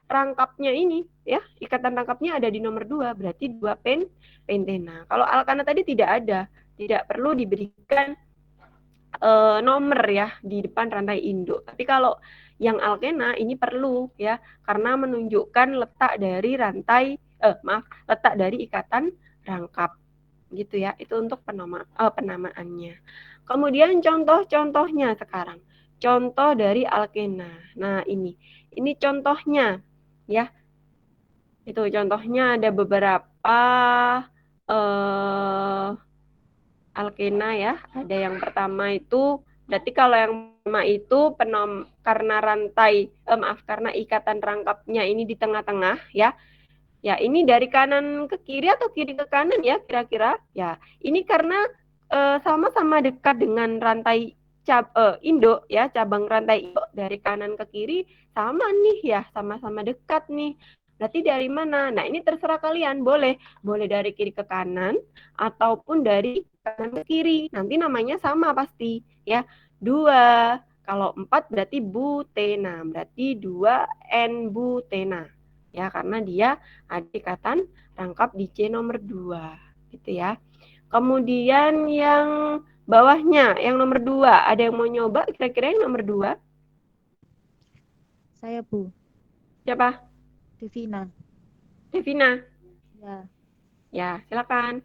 rangkapnya ini ya, ikatan rangkapnya ada di nomor 2, berarti 2 pentena. Kalau alkana tadi tidak ada, tidak perlu diberikan nomor ya di depan rantai induk. Tapi kalau yang alkena ini perlu ya, karena menunjukkan letak dari letak dari ikatan rangkap gitu ya. Itu untuk penamaannya. Kemudian contoh-contohnya sekarang. Contoh dari alkena. Nah, ini contohnya ya. Itu contohnya ada beberapa alkena ya. Ada yang pertama itu, berarti kalau yang pertama itu karena ikatan rangkapnya ini di tengah-tengah ya. Ya, ini dari kanan ke kiri atau kiri ke kanan ya kira-kira. Ya, ini karena sama-sama dekat dengan rantai induk ya, cabang rantai induk dari kanan ke kiri sama nih ya, sama-sama dekat nih. Berarti dari mana? Nah, ini terserah kalian, boleh dari kiri ke kanan ataupun dari kanan ke kiri. Nanti namanya sama pasti ya. 2. Kalau 4 berarti butena, berarti 2N-butena. Ya, karena dia ada ikatan rangkap di C nomor 2 gitu ya. Kemudian yang bawahnya, yang nomor 2, ada yang mau nyoba kira-kira yang nomor 2? Saya, Bu. Siapa? Devina. Devina. Ya. Ya, silakan.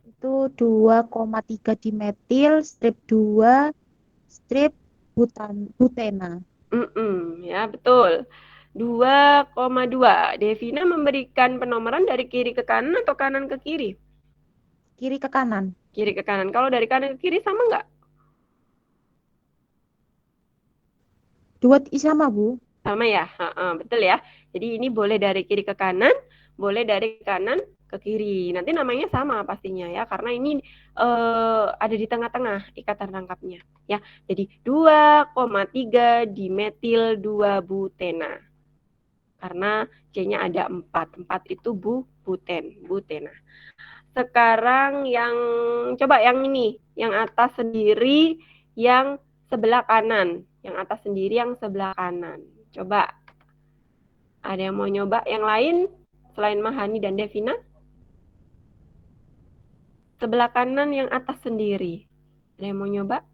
Itu 2,3 dimetil, strip 2, strip butena. Ya, betul. 2,2. Devina memberikan penomoran dari kiri ke kanan atau kanan ke kiri? Kiri ke kanan. Kiri ke kanan. Kalau dari kanan ke kiri sama nggak? Dua sama, Bu. Sama ya? Betul ya. Jadi ini boleh dari kiri ke kanan, boleh dari kanan ke kiri. Nanti namanya sama pastinya ya, karena ini ada di tengah-tengah ikatan rangkapnya. Ya, jadi 2,3 dimetil 2 butena. Karena C-nya ada 4. 4 itu butena. Sekarang coba yang ini, yang atas sendiri, yang sebelah kanan. Yang atas sendiri, yang sebelah kanan. Coba, ada yang mau nyoba yang lain selain Mahani dan Devina? Sebelah kanan yang atas sendiri. Ada yang mau nyoba?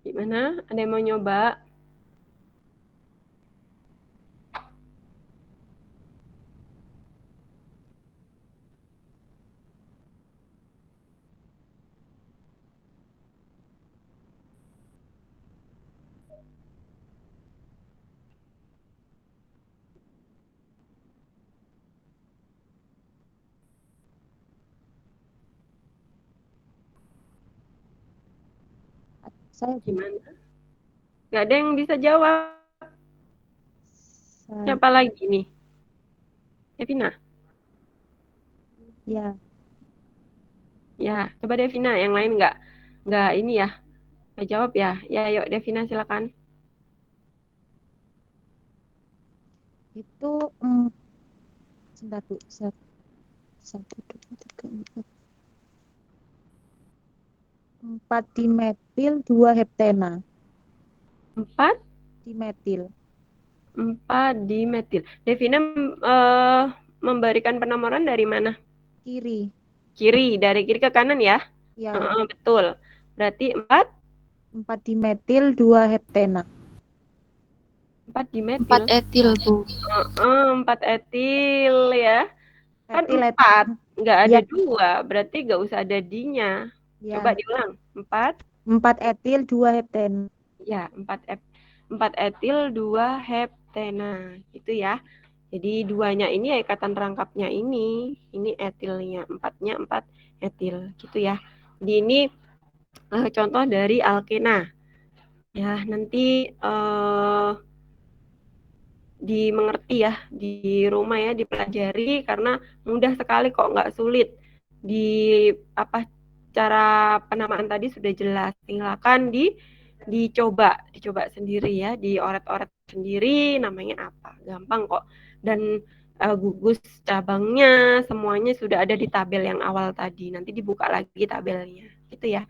Gimana? Ada yang mau nyoba? Saya, Bu. Gimana? Nggak ada yang bisa jawab. Siapa lagi nih? Devina? Ya. Ya, coba Devina. Yang lain nggak ini ya. Nggak jawab ya. Ya, yuk Devina silakan. Itu sebentar, Bu. 1, 2, 3, 4. 4 dimetil, 2 heptena. 4 Dimetil. Devina memberikan penomoran dari mana? Kiri. Kiri, dari kiri ke kanan ya? Ya. Betul. Berarti 4 dimetil, 2 heptena. 4 dimetil. 4 etil, Bu. 4 etil ya. Kan Etil. 4, nggak ada Ya. 2, berarti nggak usah ada D-nya. Ya. Coba diulang. 4 etil, 2 heptena. ya, 4 4 etil 2 heptena gitu ya. Jadi 2-nya ini ya ikatan rangkapnya ini etilnya, 4-nya 4 etil gitu ya. Jadi ini contoh dari alkena. Ya, nanti dimengerti ya di rumah ya, dipelajari karena mudah sekali kok, nggak sulit. Di cara penamaan tadi sudah jelas. Silakan dicoba sendiri ya, dioret-oret sendiri namanya apa. Gampang kok. Dan gugus cabangnya semuanya sudah ada di tabel yang awal tadi. Nanti dibuka lagi tabelnya gitu ya.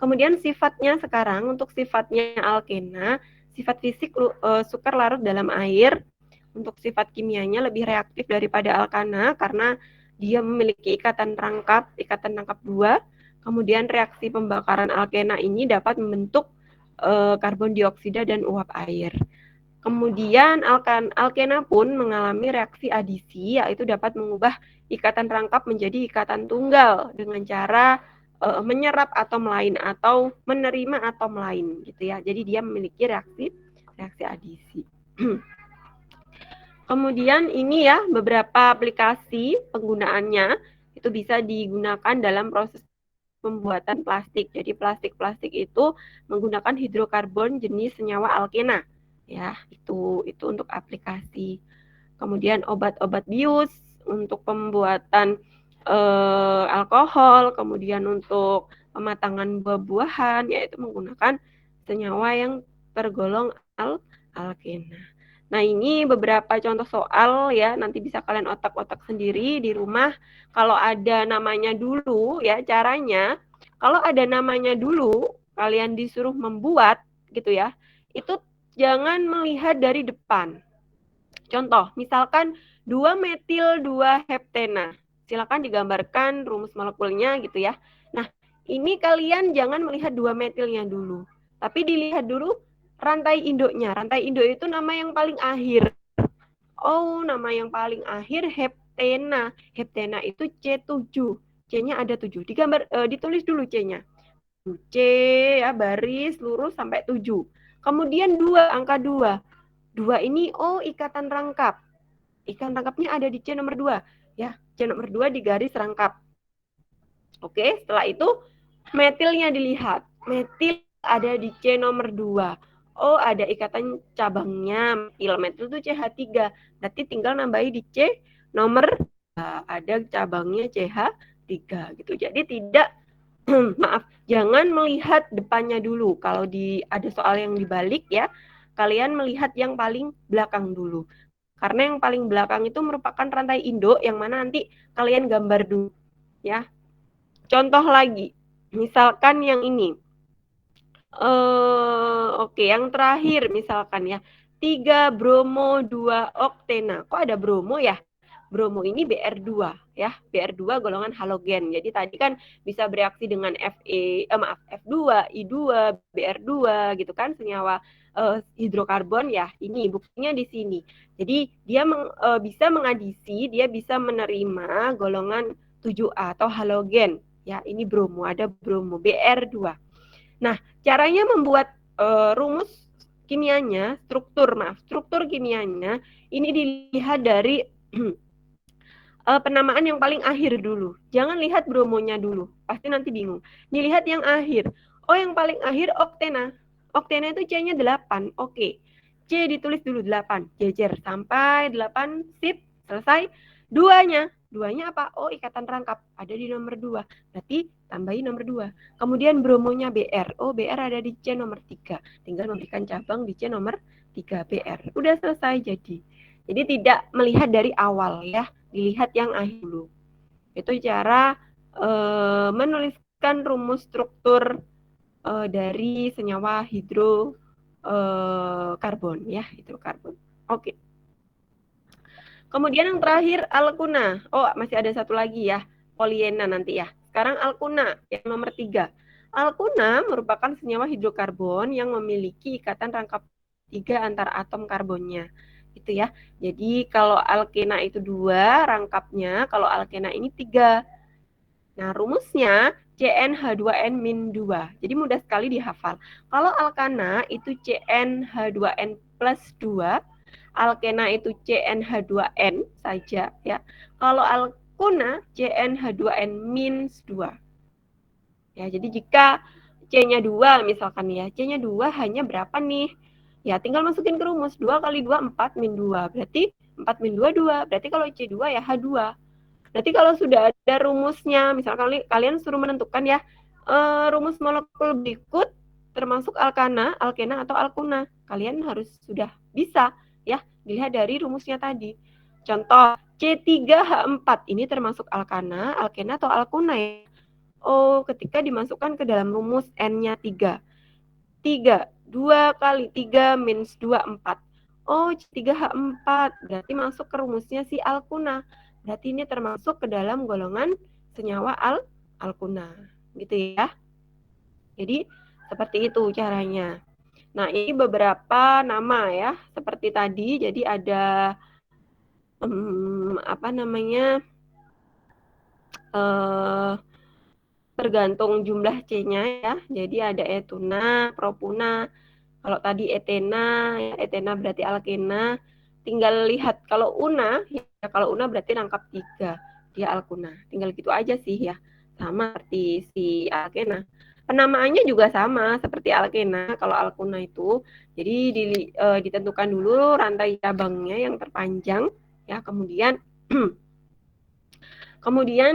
Kemudian sifatnya sekarang, untuk sifatnya alkena, sifat fisik sukar larut dalam air. Untuk sifat kimianya lebih reaktif daripada alkana karena dia memiliki ikatan rangkap 2. Kemudian reaksi pembakaran alkena ini dapat membentuk karbon dioksida dan uap air. Kemudian alkena pun mengalami reaksi adisi, yaitu dapat mengubah ikatan rangkap menjadi ikatan tunggal dengan cara menyerap atom lain atau menerima atom lain gitu ya. Jadi dia memiliki reaksi adisi. Kemudian ini ya beberapa aplikasi penggunaannya itu bisa digunakan dalam proses pembuatan plastik. Jadi plastik itu menggunakan hidrokarbon jenis senyawa alkena. Ya, itu untuk aplikasi. Kemudian obat-obat bius untuk pembuatan alkohol, kemudian untuk pematangan buah-buahan yaitu menggunakan senyawa yang tergolong alkena. Nah, ini beberapa contoh soal ya, nanti bisa kalian otak-otak sendiri di rumah. Kalau ada namanya dulu ya, caranya kalau ada namanya dulu, kalian disuruh membuat gitu ya, itu jangan melihat dari depan. Contoh, misalkan 2 metil 2 heptena. Silakan digambarkan rumus molekulnya gitu ya. Nah, ini kalian jangan melihat 2 metilnya dulu, tapi dilihat dulu rantai induknya. Rantai induk itu nama yang paling akhir. Oh, nama yang paling akhir heptena. Heptena itu C7. C-nya ada 7. Ditulis dulu C-nya. C ya, baris lurus sampai 7. Kemudian 2, angka 2. 2 ini ikatan rangkap. Ikatan rangkapnya ada di C nomor 2 ya. C nomor 2 di garis rangkap. Oke, setelah itu metilnya dilihat. Metil ada di C nomor 2. Oh, ada ikatan cabangnya. Metil itu CH3. Berarti tinggal nambahi di C nomor 2. Ada cabangnya CH3 gitu. Jadi tidak maaf, jangan melihat depannya dulu. Kalau ada soal yang dibalik ya, kalian melihat yang paling belakang dulu. Karena yang paling belakang itu merupakan rantai induk yang mana nanti kalian gambar dulu ya. Contoh lagi, misalkan yang ini. Oke, yang terakhir misalkan ya, 3 bromo 2 oktena. Kok ada bromo ya? Bromo ini Br2 ya, Br2 golongan halogen. Jadi tadi kan bisa bereaksi dengan F2, I2, Br2 gitu kan, senyawa hidrokarbon ya. Ini buktinya di sini. Jadi dia bisa mengadisi, dia bisa menerima golongan 7A atau halogen. Ya, ini bromo, ada bromo Br2. Nah, caranya membuat rumus kimianya, struktur kimianya ini dilihat dari penamaan yang paling akhir dulu. Jangan lihat bromonya dulu, pasti nanti bingung. Dilihat yang akhir. Oh, yang paling akhir oktena. Oktena itu C-nya 8. Oke. C ditulis dulu 8. Jejer sampai 8, sip, selesai. Duanya apa? Oh, ikatan rangkap. Ada di nomor 2. Berarti tambahin nomor 2. Kemudian bromonya Br. Oh, Br ada di C nomor 3. Tinggal memberikan cabang di C nomor 3 Br. Udah selesai jadi. Jadi tidak melihat dari awal ya. Dilihat yang akhir dulu. Itu cara menuliskan rumus struktur dari senyawa hidrokarbon ya, hidrokarbon. Oke. Kemudian yang terakhir alkuna. Oh, masih ada satu lagi ya, poliena nanti ya. Sekarang alkuna yang nomor 3. Alkuna merupakan senyawa hidrokarbon yang memiliki ikatan rangkap 3 antar atom karbonnya. Gitu ya. Jadi kalau alkena itu 2 rangkapnya, kalau alkena ini 3. Nah, rumusnya CnH2n-2. Jadi mudah sekali dihafal. Kalau alkana itu CnH2n plus 2, alkena itu CnH2n saja ya. Kalau alkuna CnH2n minus 2. Ya, jadi jika C-nya 2 misalkan ya, C-nya 2 hanya berapa nih? Ya, tinggal masukin ke rumus. 2 kali 2, 4 min 2. Berarti 4 min 2, 2. Berarti kalau C2 ya H2. Berarti kalau sudah ada rumusnya, misalkan kalian suruh menentukan ya, rumus molekul berikut termasuk alkana, alkena, atau alkuna. Kalian harus sudah bisa ya, dilihat dari rumusnya tadi. Contoh, C3H4 ini termasuk alkana, alkena, atau alkuna ya. Oh, ketika dimasukkan ke dalam rumus N-nya 3. 3, 2 kali 3 minus 2, 4. Oh, C3H4 berarti masuk ke rumusnya si alkuna. Berarti ini termasuk ke dalam golongan senyawa alkuna. Gitu ya. Jadi, seperti itu caranya. Nah, ini beberapa nama ya. Seperti tadi, jadi ada apa namanya? Tergantung jumlah C-nya ya. Jadi ada etuna, propuna. Kalau tadi etena, ya, etena berarti alkena. Tinggal lihat kalau una, ya kalau una berarti rangkap 3. Dia alkuna. Tinggal gitu aja sih ya. Sama seperti si alkena. Penamaannya juga sama seperti alkena. Kalau alkuna itu, jadi ditentukan dulu rantai cabangnya yang terpanjang. Ya, kemudian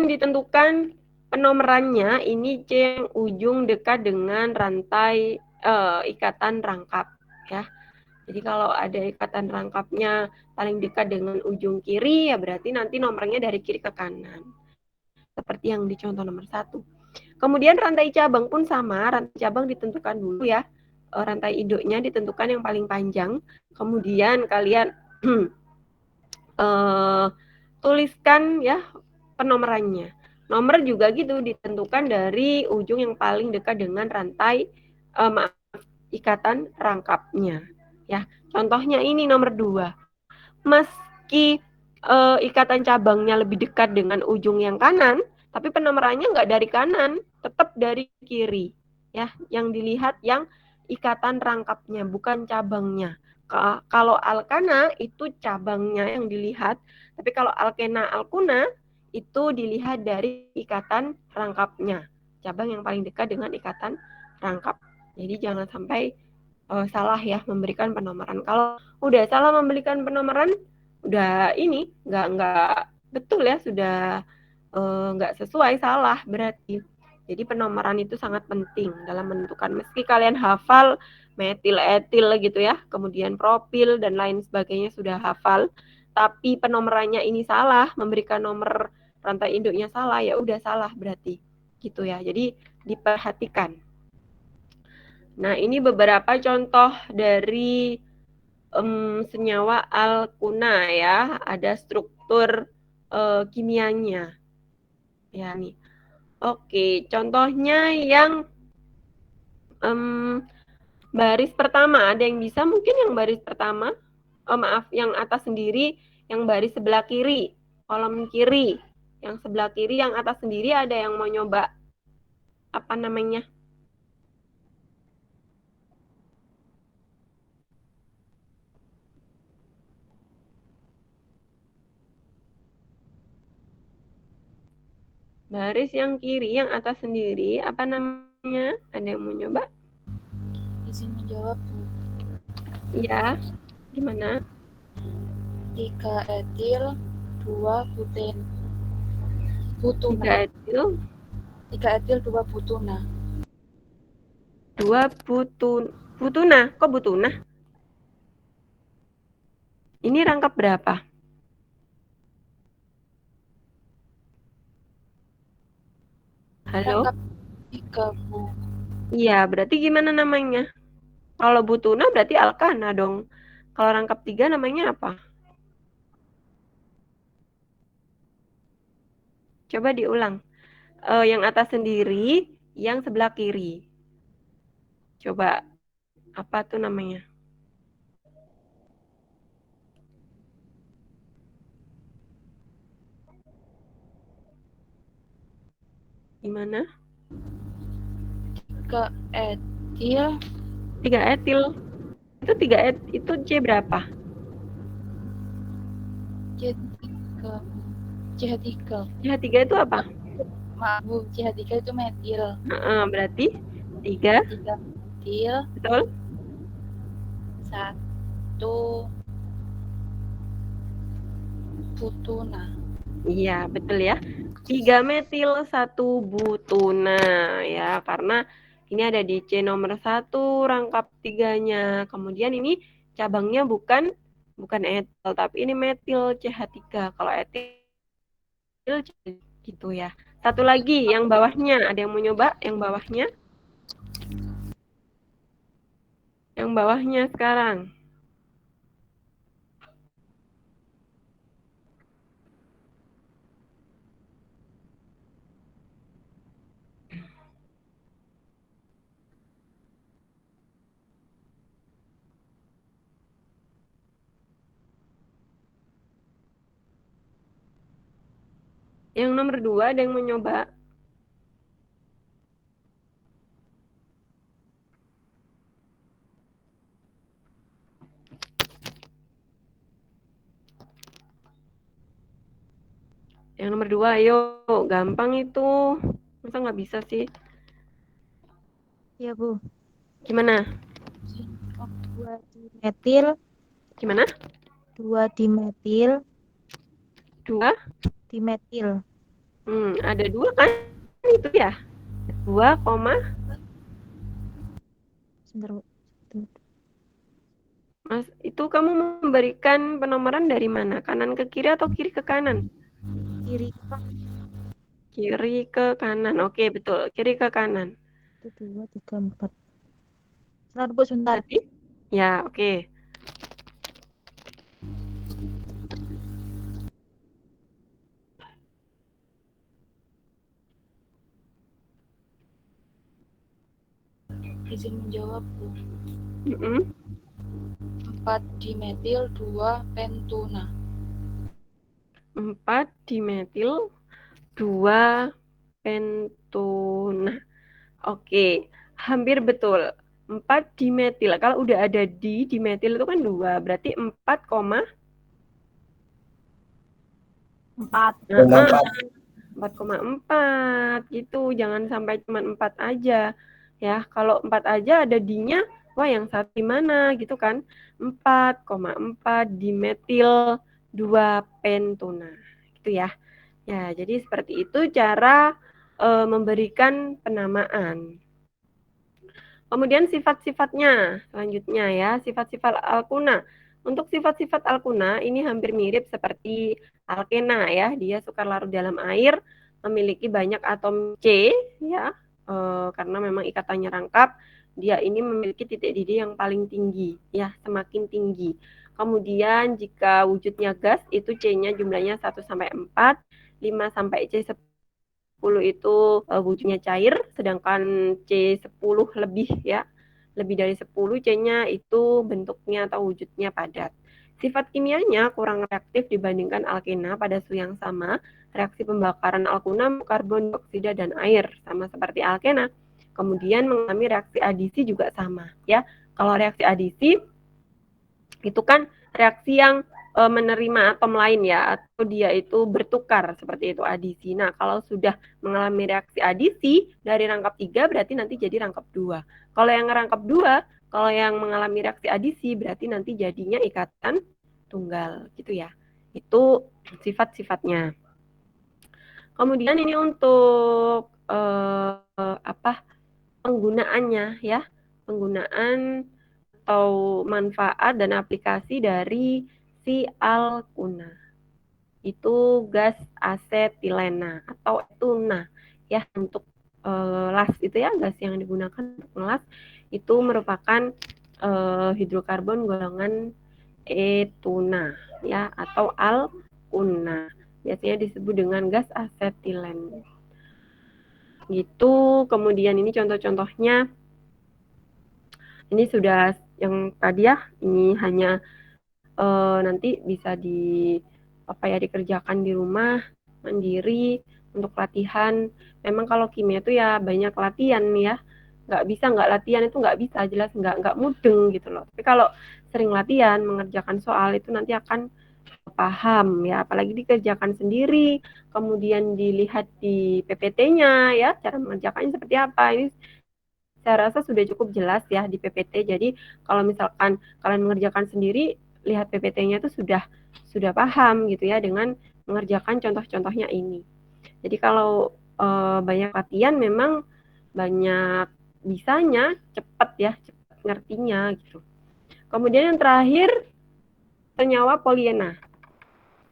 ditentukan penomerannya, ini C yang ujung dekat dengan rantai ikatan rangkap ya. Jadi kalau ada ikatan rangkapnya paling dekat dengan ujung kiri ya berarti nanti nomornya dari kiri ke kanan. Seperti yang di contoh nomor 1. Kemudian rantai cabang pun sama, rantai cabang ditentukan dulu ya. Rantai induknya ditentukan yang paling panjang. Kemudian kalian tuliskan ya penomerannya. Nomor juga gitu ditentukan dari ujung yang paling dekat dengan rantai ikatan rangkapnya. Ya, contohnya ini nomor 2. Meski ikatan cabangnya lebih dekat dengan ujung yang kanan, tapi penomerannya nggak dari kanan, tetap dari kiri. Ya, yang dilihat yang ikatan rangkapnya, bukan cabangnya. Kalau alkana itu cabangnya yang dilihat, tapi kalau alkena, alkuna itu dilihat dari ikatan rangkapnya. Cabang yang paling dekat dengan ikatan rangkap. Jadi jangan sampai salah ya memberikan penomoran. Kalau udah salah memberikan penomoran, udah ini nggak betul ya, sudah nggak sesuai, salah berarti. Jadi penomoran itu sangat penting dalam menentukan. Meski kalian hafal metil, etil gitu ya, kemudian propil dan lain sebagainya sudah hafal, tapi penomorannya ini salah, memberikan nomor rantai induknya salah, ya udah salah berarti. Gitu ya. Jadi diperhatikan. Nah, ini beberapa contoh dari senyawa alkuna ya. Ada struktur kimianya. Ya nih. Oke, contohnya yang baris pertama. Ada yang bisa mungkin yang baris pertama? Oh, maaf, yang atas sendiri, yang baris sebelah kiri, kolom kiri. Yang sebelah kiri, yang atas sendiri ada yang mau nyoba apa namanya? Baris yang kiri, yang atas sendiri, apa namanya? Ada yang mau nyoba? Izin menjawab, Bu. Iya, gimana? 3 etil, 2 buten. 3 Butuna. etil, 3 etil, 2 butuna. 2 butuna. Kok butuna? Ini rangkap berapa? Halo? Rangkap 3, Bu. Iya, berarti gimana namanya? Kalau butuna berarti alkana dong. Kalau rangkap 3 namanya apa? Coba diulang. Yang atas sendiri, yang sebelah kiri. Coba, apa tuh namanya? Gimana? 3 etil 3 etil. Itu C berapa? CH3 CH3 CH3 itu apa? maaf Bu, CH3 itu metil. Berarti 3, 3 metil, betul? 1 butuna. Iya, betul ya. 3 metil 1 butuna ya, karena ini ada di C nomor 1 rangkap 3-nya. Kemudian ini cabangnya bukan etil, tapi ini metil CH3. Kalau etil gitu ya. Satu lagi yang bawahnya, ada yang mau nyoba yang bawahnya? Yang bawahnya sekarang. Yang nomor 2 ada yang mau nyoba? Yang nomor 2, ayo. Gampang itu. Masa nggak bisa sih? Ya, Bu. Gimana? 2 dimetil, Gimana? 2 dimetil, 2? dimetil. Ada 2 kan? Itu ya? 2, Sebentar, Bu. Mas, itu kamu memberikan penomoran dari mana? Kanan ke kiri atau kiri ke kanan? Kiri Kiri ke kanan. Oke, betul. Kiri ke kanan. itu 2, 3, 4. Sebentar, Bu, sebentar. Berarti? Ya, oke. Izin menjawab Bu. 4 dimetil 2 pentuna. 4 dimetil 2 pentuna. Oke, hampir betul. 4 dimetil. Kalau udah ada dimetil itu kan 2. Berarti 4, 4. 4,4 gitu. Jangan sampai cuma 4 aja. Ya, kalau 4 aja ada D-nya, wah yang satu di mana gitu kan. 4,4 dimetil 2 pentuna. Gitu ya. Ya, jadi seperti itu cara memberikan penamaan. Kemudian sifat-sifatnya selanjutnya ya, sifat-sifat alkuna. Untuk sifat-sifat alkuna ini hampir mirip seperti alkena ya, dia sukar larut dalam air, memiliki banyak atom C ya, karena memang ikatannya rangkap, dia ini memiliki titik didih yang paling tinggi ya, semakin tinggi. Kemudian jika wujudnya gas itu C-nya jumlahnya 1 sampai 4, 5 sampai C10 itu wujudnya cair, sedangkan C10 lebih ya, lebih dari 10 C-nya itu bentuknya atau wujudnya padat. Sifat kimianya kurang reaktif dibandingkan alkena pada suhu yang sama. Reaksi pembakaran alkuna karbon dioksida dan air sama seperti alkena. Kemudian mengalami reaksi adisi juga sama ya. Kalau reaksi adisi itu kan reaksi yang menerima atom lain ya, atau dia itu bertukar seperti itu adisi. Nah, kalau sudah mengalami reaksi adisi dari rangkap 3 berarti nanti jadi rangkap 2. Kalau yang rangkap 2, kalau yang mengalami reaksi adisi berarti nanti jadinya ikatan tunggal gitu ya. Itu sifat-sifatnya. Kemudian ini untuk penggunaannya ya. Penggunaan atau manfaat dan aplikasi dari si alkuna. Itu gas asetilena atau etuna ya, untuk las itu ya, gas yang digunakan untuk melas itu merupakan hidrokarbon golongan etuna ya, atau alkuna. Biasanya disebut dengan gas asetilen. Gitu. Kemudian ini contoh-contohnya. Ini sudah yang tadi ya, ini hanya nanti bisa dikerjakan di rumah mandiri untuk latihan. Memang kalau kimia itu ya banyak latihan ya, nggak bisa nggak latihan itu nggak bisa, jelas nggak mudeng gitu loh. Tapi kalau sering latihan mengerjakan soal itu nanti akan paham ya, apalagi dikerjakan sendiri, kemudian dilihat di PPT-nya ya, cara mengerjakannya seperti apa. Ini saya rasa sudah cukup jelas ya di PPT. Jadi kalau misalkan kalian mengerjakan sendiri, lihat PPT-nya itu sudah paham gitu ya dengan mengerjakan contoh-contohnya ini. Jadi kalau banyak latihan memang banyak bisanya, cepat ya, cepat ngertinya gitu. Kemudian yang terakhir senyawa poliena.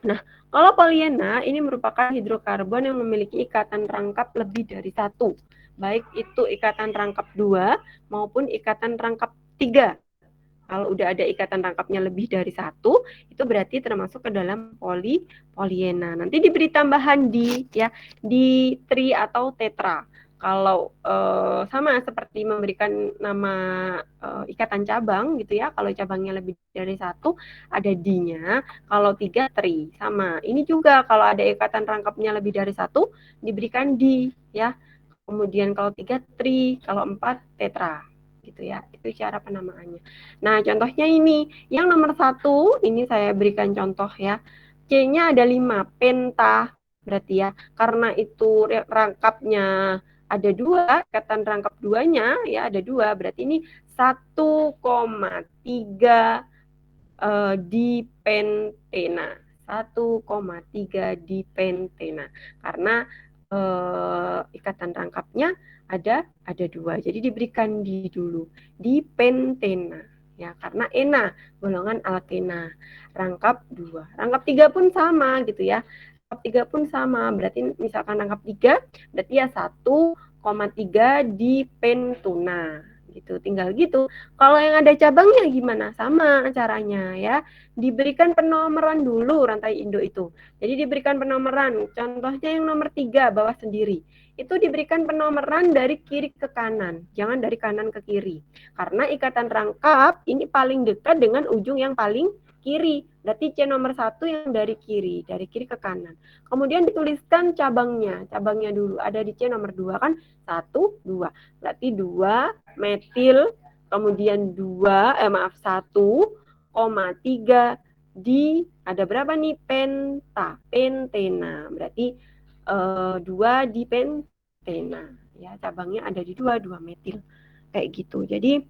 Nah, kalau poliena ini merupakan hidrokarbon yang memiliki ikatan rangkap lebih dari satu, baik itu ikatan rangkap 2 maupun ikatan rangkap 3. Kalau udah ada ikatan rangkapnya lebih dari satu, itu berarti termasuk ke dalam poliena. Nanti diberi tambahan di tri atau tetra. Kalau sama seperti memberikan nama ikatan cabang gitu ya, kalau cabangnya lebih dari satu ada di-nya, kalau 3 tri sama. Ini juga kalau ada ikatan rangkapnya lebih dari satu diberikan di ya. Kemudian kalau 3 tri, kalau 4 tetra gitu ya. Itu cara penamaannya. Nah, contohnya ini, yang nomor 1 ini saya berikan contoh ya. C-nya ada 5, penta berarti ya. Karena itu rangkapnya ada 2, ikatan rangkap 2-nya ya ada 2, berarti ini 1,3 dipentena. 1,3 dipentena. Karena ikatan rangkapnya ada 2. Jadi diberikan di dulu. Dipentena. Ya, karena ena golongan alkena. Rangkap 2. Rangkap 3 pun sama gitu ya. Rangkap 3 pun sama. Berarti misalkan rangkap 3 berarti ya 1,3 dipentuna. Gitu, tinggal gitu. Kalau yang ada cabangnya gimana? Sama caranya ya. Diberikan penomoran dulu rantai induk itu. Jadi diberikan penomoran. Contohnya yang nomor 3 bawah sendiri. Itu diberikan penomoran dari kiri ke kanan, jangan dari kanan ke kiri. Karena ikatan rangkap ini paling dekat dengan ujung yang paling kiri. Berarti C nomor 1 yang dari kiri ke kanan. Kemudian dituliskan cabangnya dulu. Ada di C nomor 2 kan? 1, 2. Berarti 2 metil, kemudian 1,3 di ada berapa nih? Pentena. Berarti 2 di pentena ya, cabangnya ada di 2 metil kayak gitu. Jadi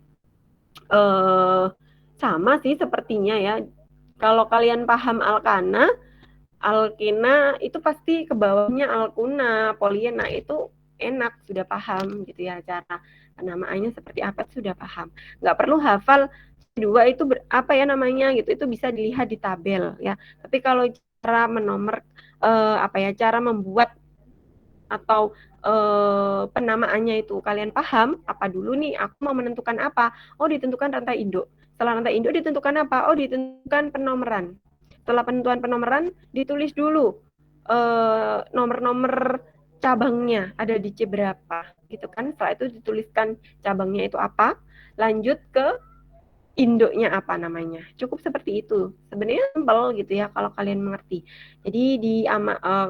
sama sih sepertinya ya. Kalau kalian paham alkana, alkena itu pasti ke bawahnya alkuna, poliena itu enak, sudah paham gitu ya, cara penamaannya seperti apa sudah paham. Nggak perlu hafal 2 itu apa ya namanya gitu, itu bisa dilihat di tabel ya. Tapi kalau cara menomor cara membuat atau penamaannya itu kalian paham, apa dulu nih aku mau menentukan apa? Oh, ditentukan rantai induk. Setelah rantai induk ditentukan apa? Oh, ditentukan penomoran. Setelah penentuan penomoran ditulis dulu nomor-nomor cabangnya ada di C berapa gitu kan. Setelah itu dituliskan cabangnya itu apa, lanjut ke induknya apa namanya. Cukup seperti itu. Sebenarnya simpel gitu ya kalau kalian mengerti. Jadi di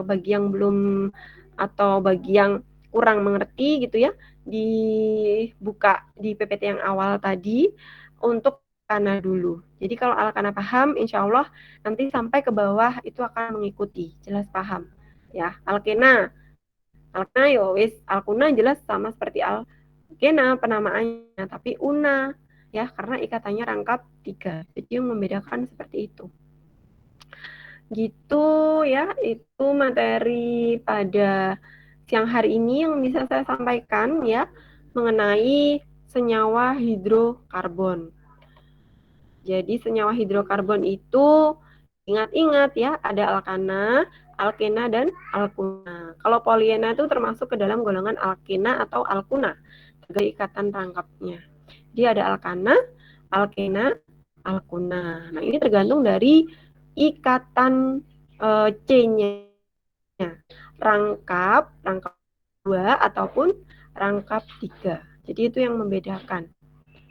bagi yang belum atau bagi yang kurang mengerti gitu ya, dibuka di PPT yang awal tadi untuk alkana dulu. Jadi kalau alkana paham, insya Allah nanti sampai ke bawah itu akan mengikuti, jelas paham. Ya, alkena ya wis, alkuna jelas sama seperti alkena penamaannya, tapi una ya karena ikatannya rangkap 3. Jadi yang membedakan seperti itu. Gitu ya, itu materi pada siang hari ini yang bisa saya sampaikan ya mengenai senyawa hidrokarbon. Jadi senyawa hidrokarbon itu ingat-ingat ya, ada alkana, alkena, dan alkuna. Kalau poliena itu termasuk ke dalam golongan alkena atau alkuna, sebagai ikatan rangkapnya. Dia ada alkana, alkena, alkuna. Nah, ini tergantung dari ikatan C-nya. Rangkap 2 ataupun rangkap 3. Jadi itu yang membedakan.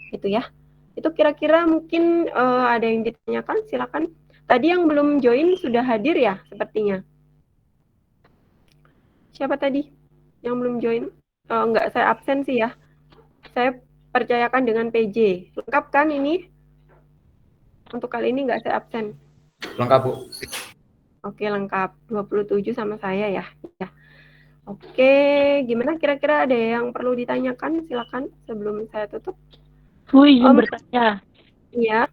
Itu ya. Itu kira-kira mungkin ada yang ditanyakan, silakan. Tadi yang belum join sudah hadir ya sepertinya. Siapa tadi yang belum join? Enggak, saya absen sih ya. saya percayakan dengan PJ. Lengkap kan ini? Untuk kali ini nggak saya absen. Lengkap, Bu. Oke, lengkap. 27 sama saya ya. Ya. Oke, gimana kira-kira ada yang perlu ditanyakan? Silakan sebelum saya tutup. Bu, izin bertanya. Iya.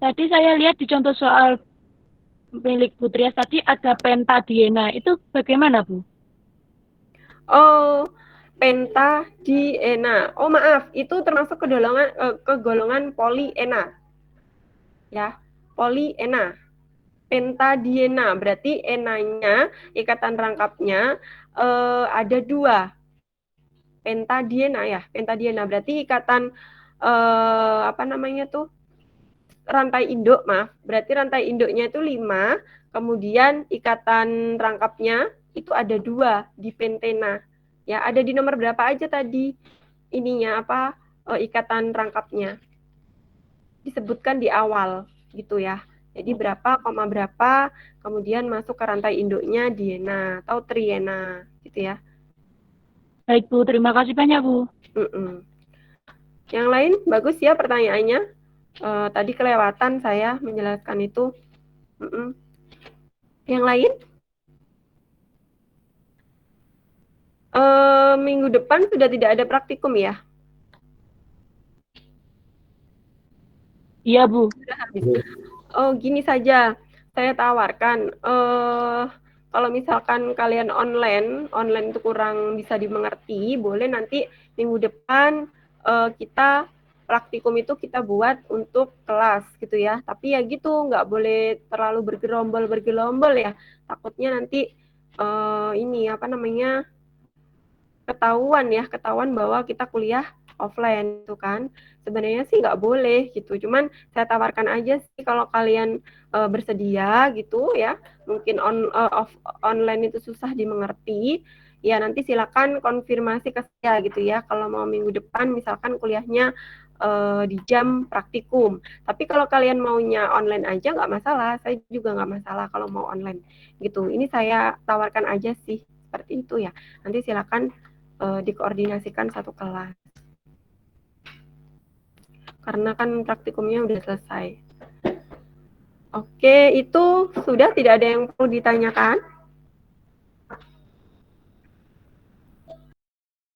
Tadi saya lihat di contoh soal milik Bu Trias tadi ada pentadiena. Itu bagaimana, Bu? Oh, pentadiena. Oh, maaf, itu termasuk ke golongan polyena. Ya, polyena. Pentadiena berarti enanya, ikatan rangkapnya ada 2. Pentadiena ya, pentadiena berarti ikatan apa namanya tuh? Rantai induk, maaf. Berarti rantai induknya itu 5, kemudian ikatan rangkapnya itu ada 2 di pentena. Ya, ada di nomor berapa aja tadi ininya apa ikatan rangkapnya. Disebutkan di awal gitu ya. Jadi berapa, koma berapa, kemudian masuk ke rantai induknya diena atau triena gitu ya. Baik, Bu. Terima kasih banyak, Bu. Yang lain bagus ya pertanyaannya. Tadi kelewatan saya menjelaskan itu. Yang lain? Minggu depan sudah tidak ada praktikum ya? Iya, Bu. Sudah habis. Oh, gini saja. Saya tawarkan, kalau misalkan kalian online itu kurang bisa dimengerti, boleh nanti minggu depan kita praktikum itu kita buat untuk kelas gitu ya. Tapi ya gitu, nggak boleh terlalu bergerombol ya. Takutnya nanti ini apa namanya ketahuan bahwa kita kuliah offline itu kan. Sebenarnya sih nggak boleh gitu, cuman saya tawarkan aja sih kalau kalian bersedia gitu ya, mungkin online itu susah dimengerti, ya nanti silakan konfirmasi ke saya gitu ya, kalau mau minggu depan misalkan kuliahnya di jam praktikum. Tapi kalau kalian maunya online aja nggak masalah, saya juga nggak masalah kalau mau online gitu. Ini saya tawarkan aja sih seperti itu ya. Nanti silakan dikoordinasikan satu kelas. Karena kan praktikumnya udah selesai. Oke, itu sudah tidak ada yang perlu ditanyakan.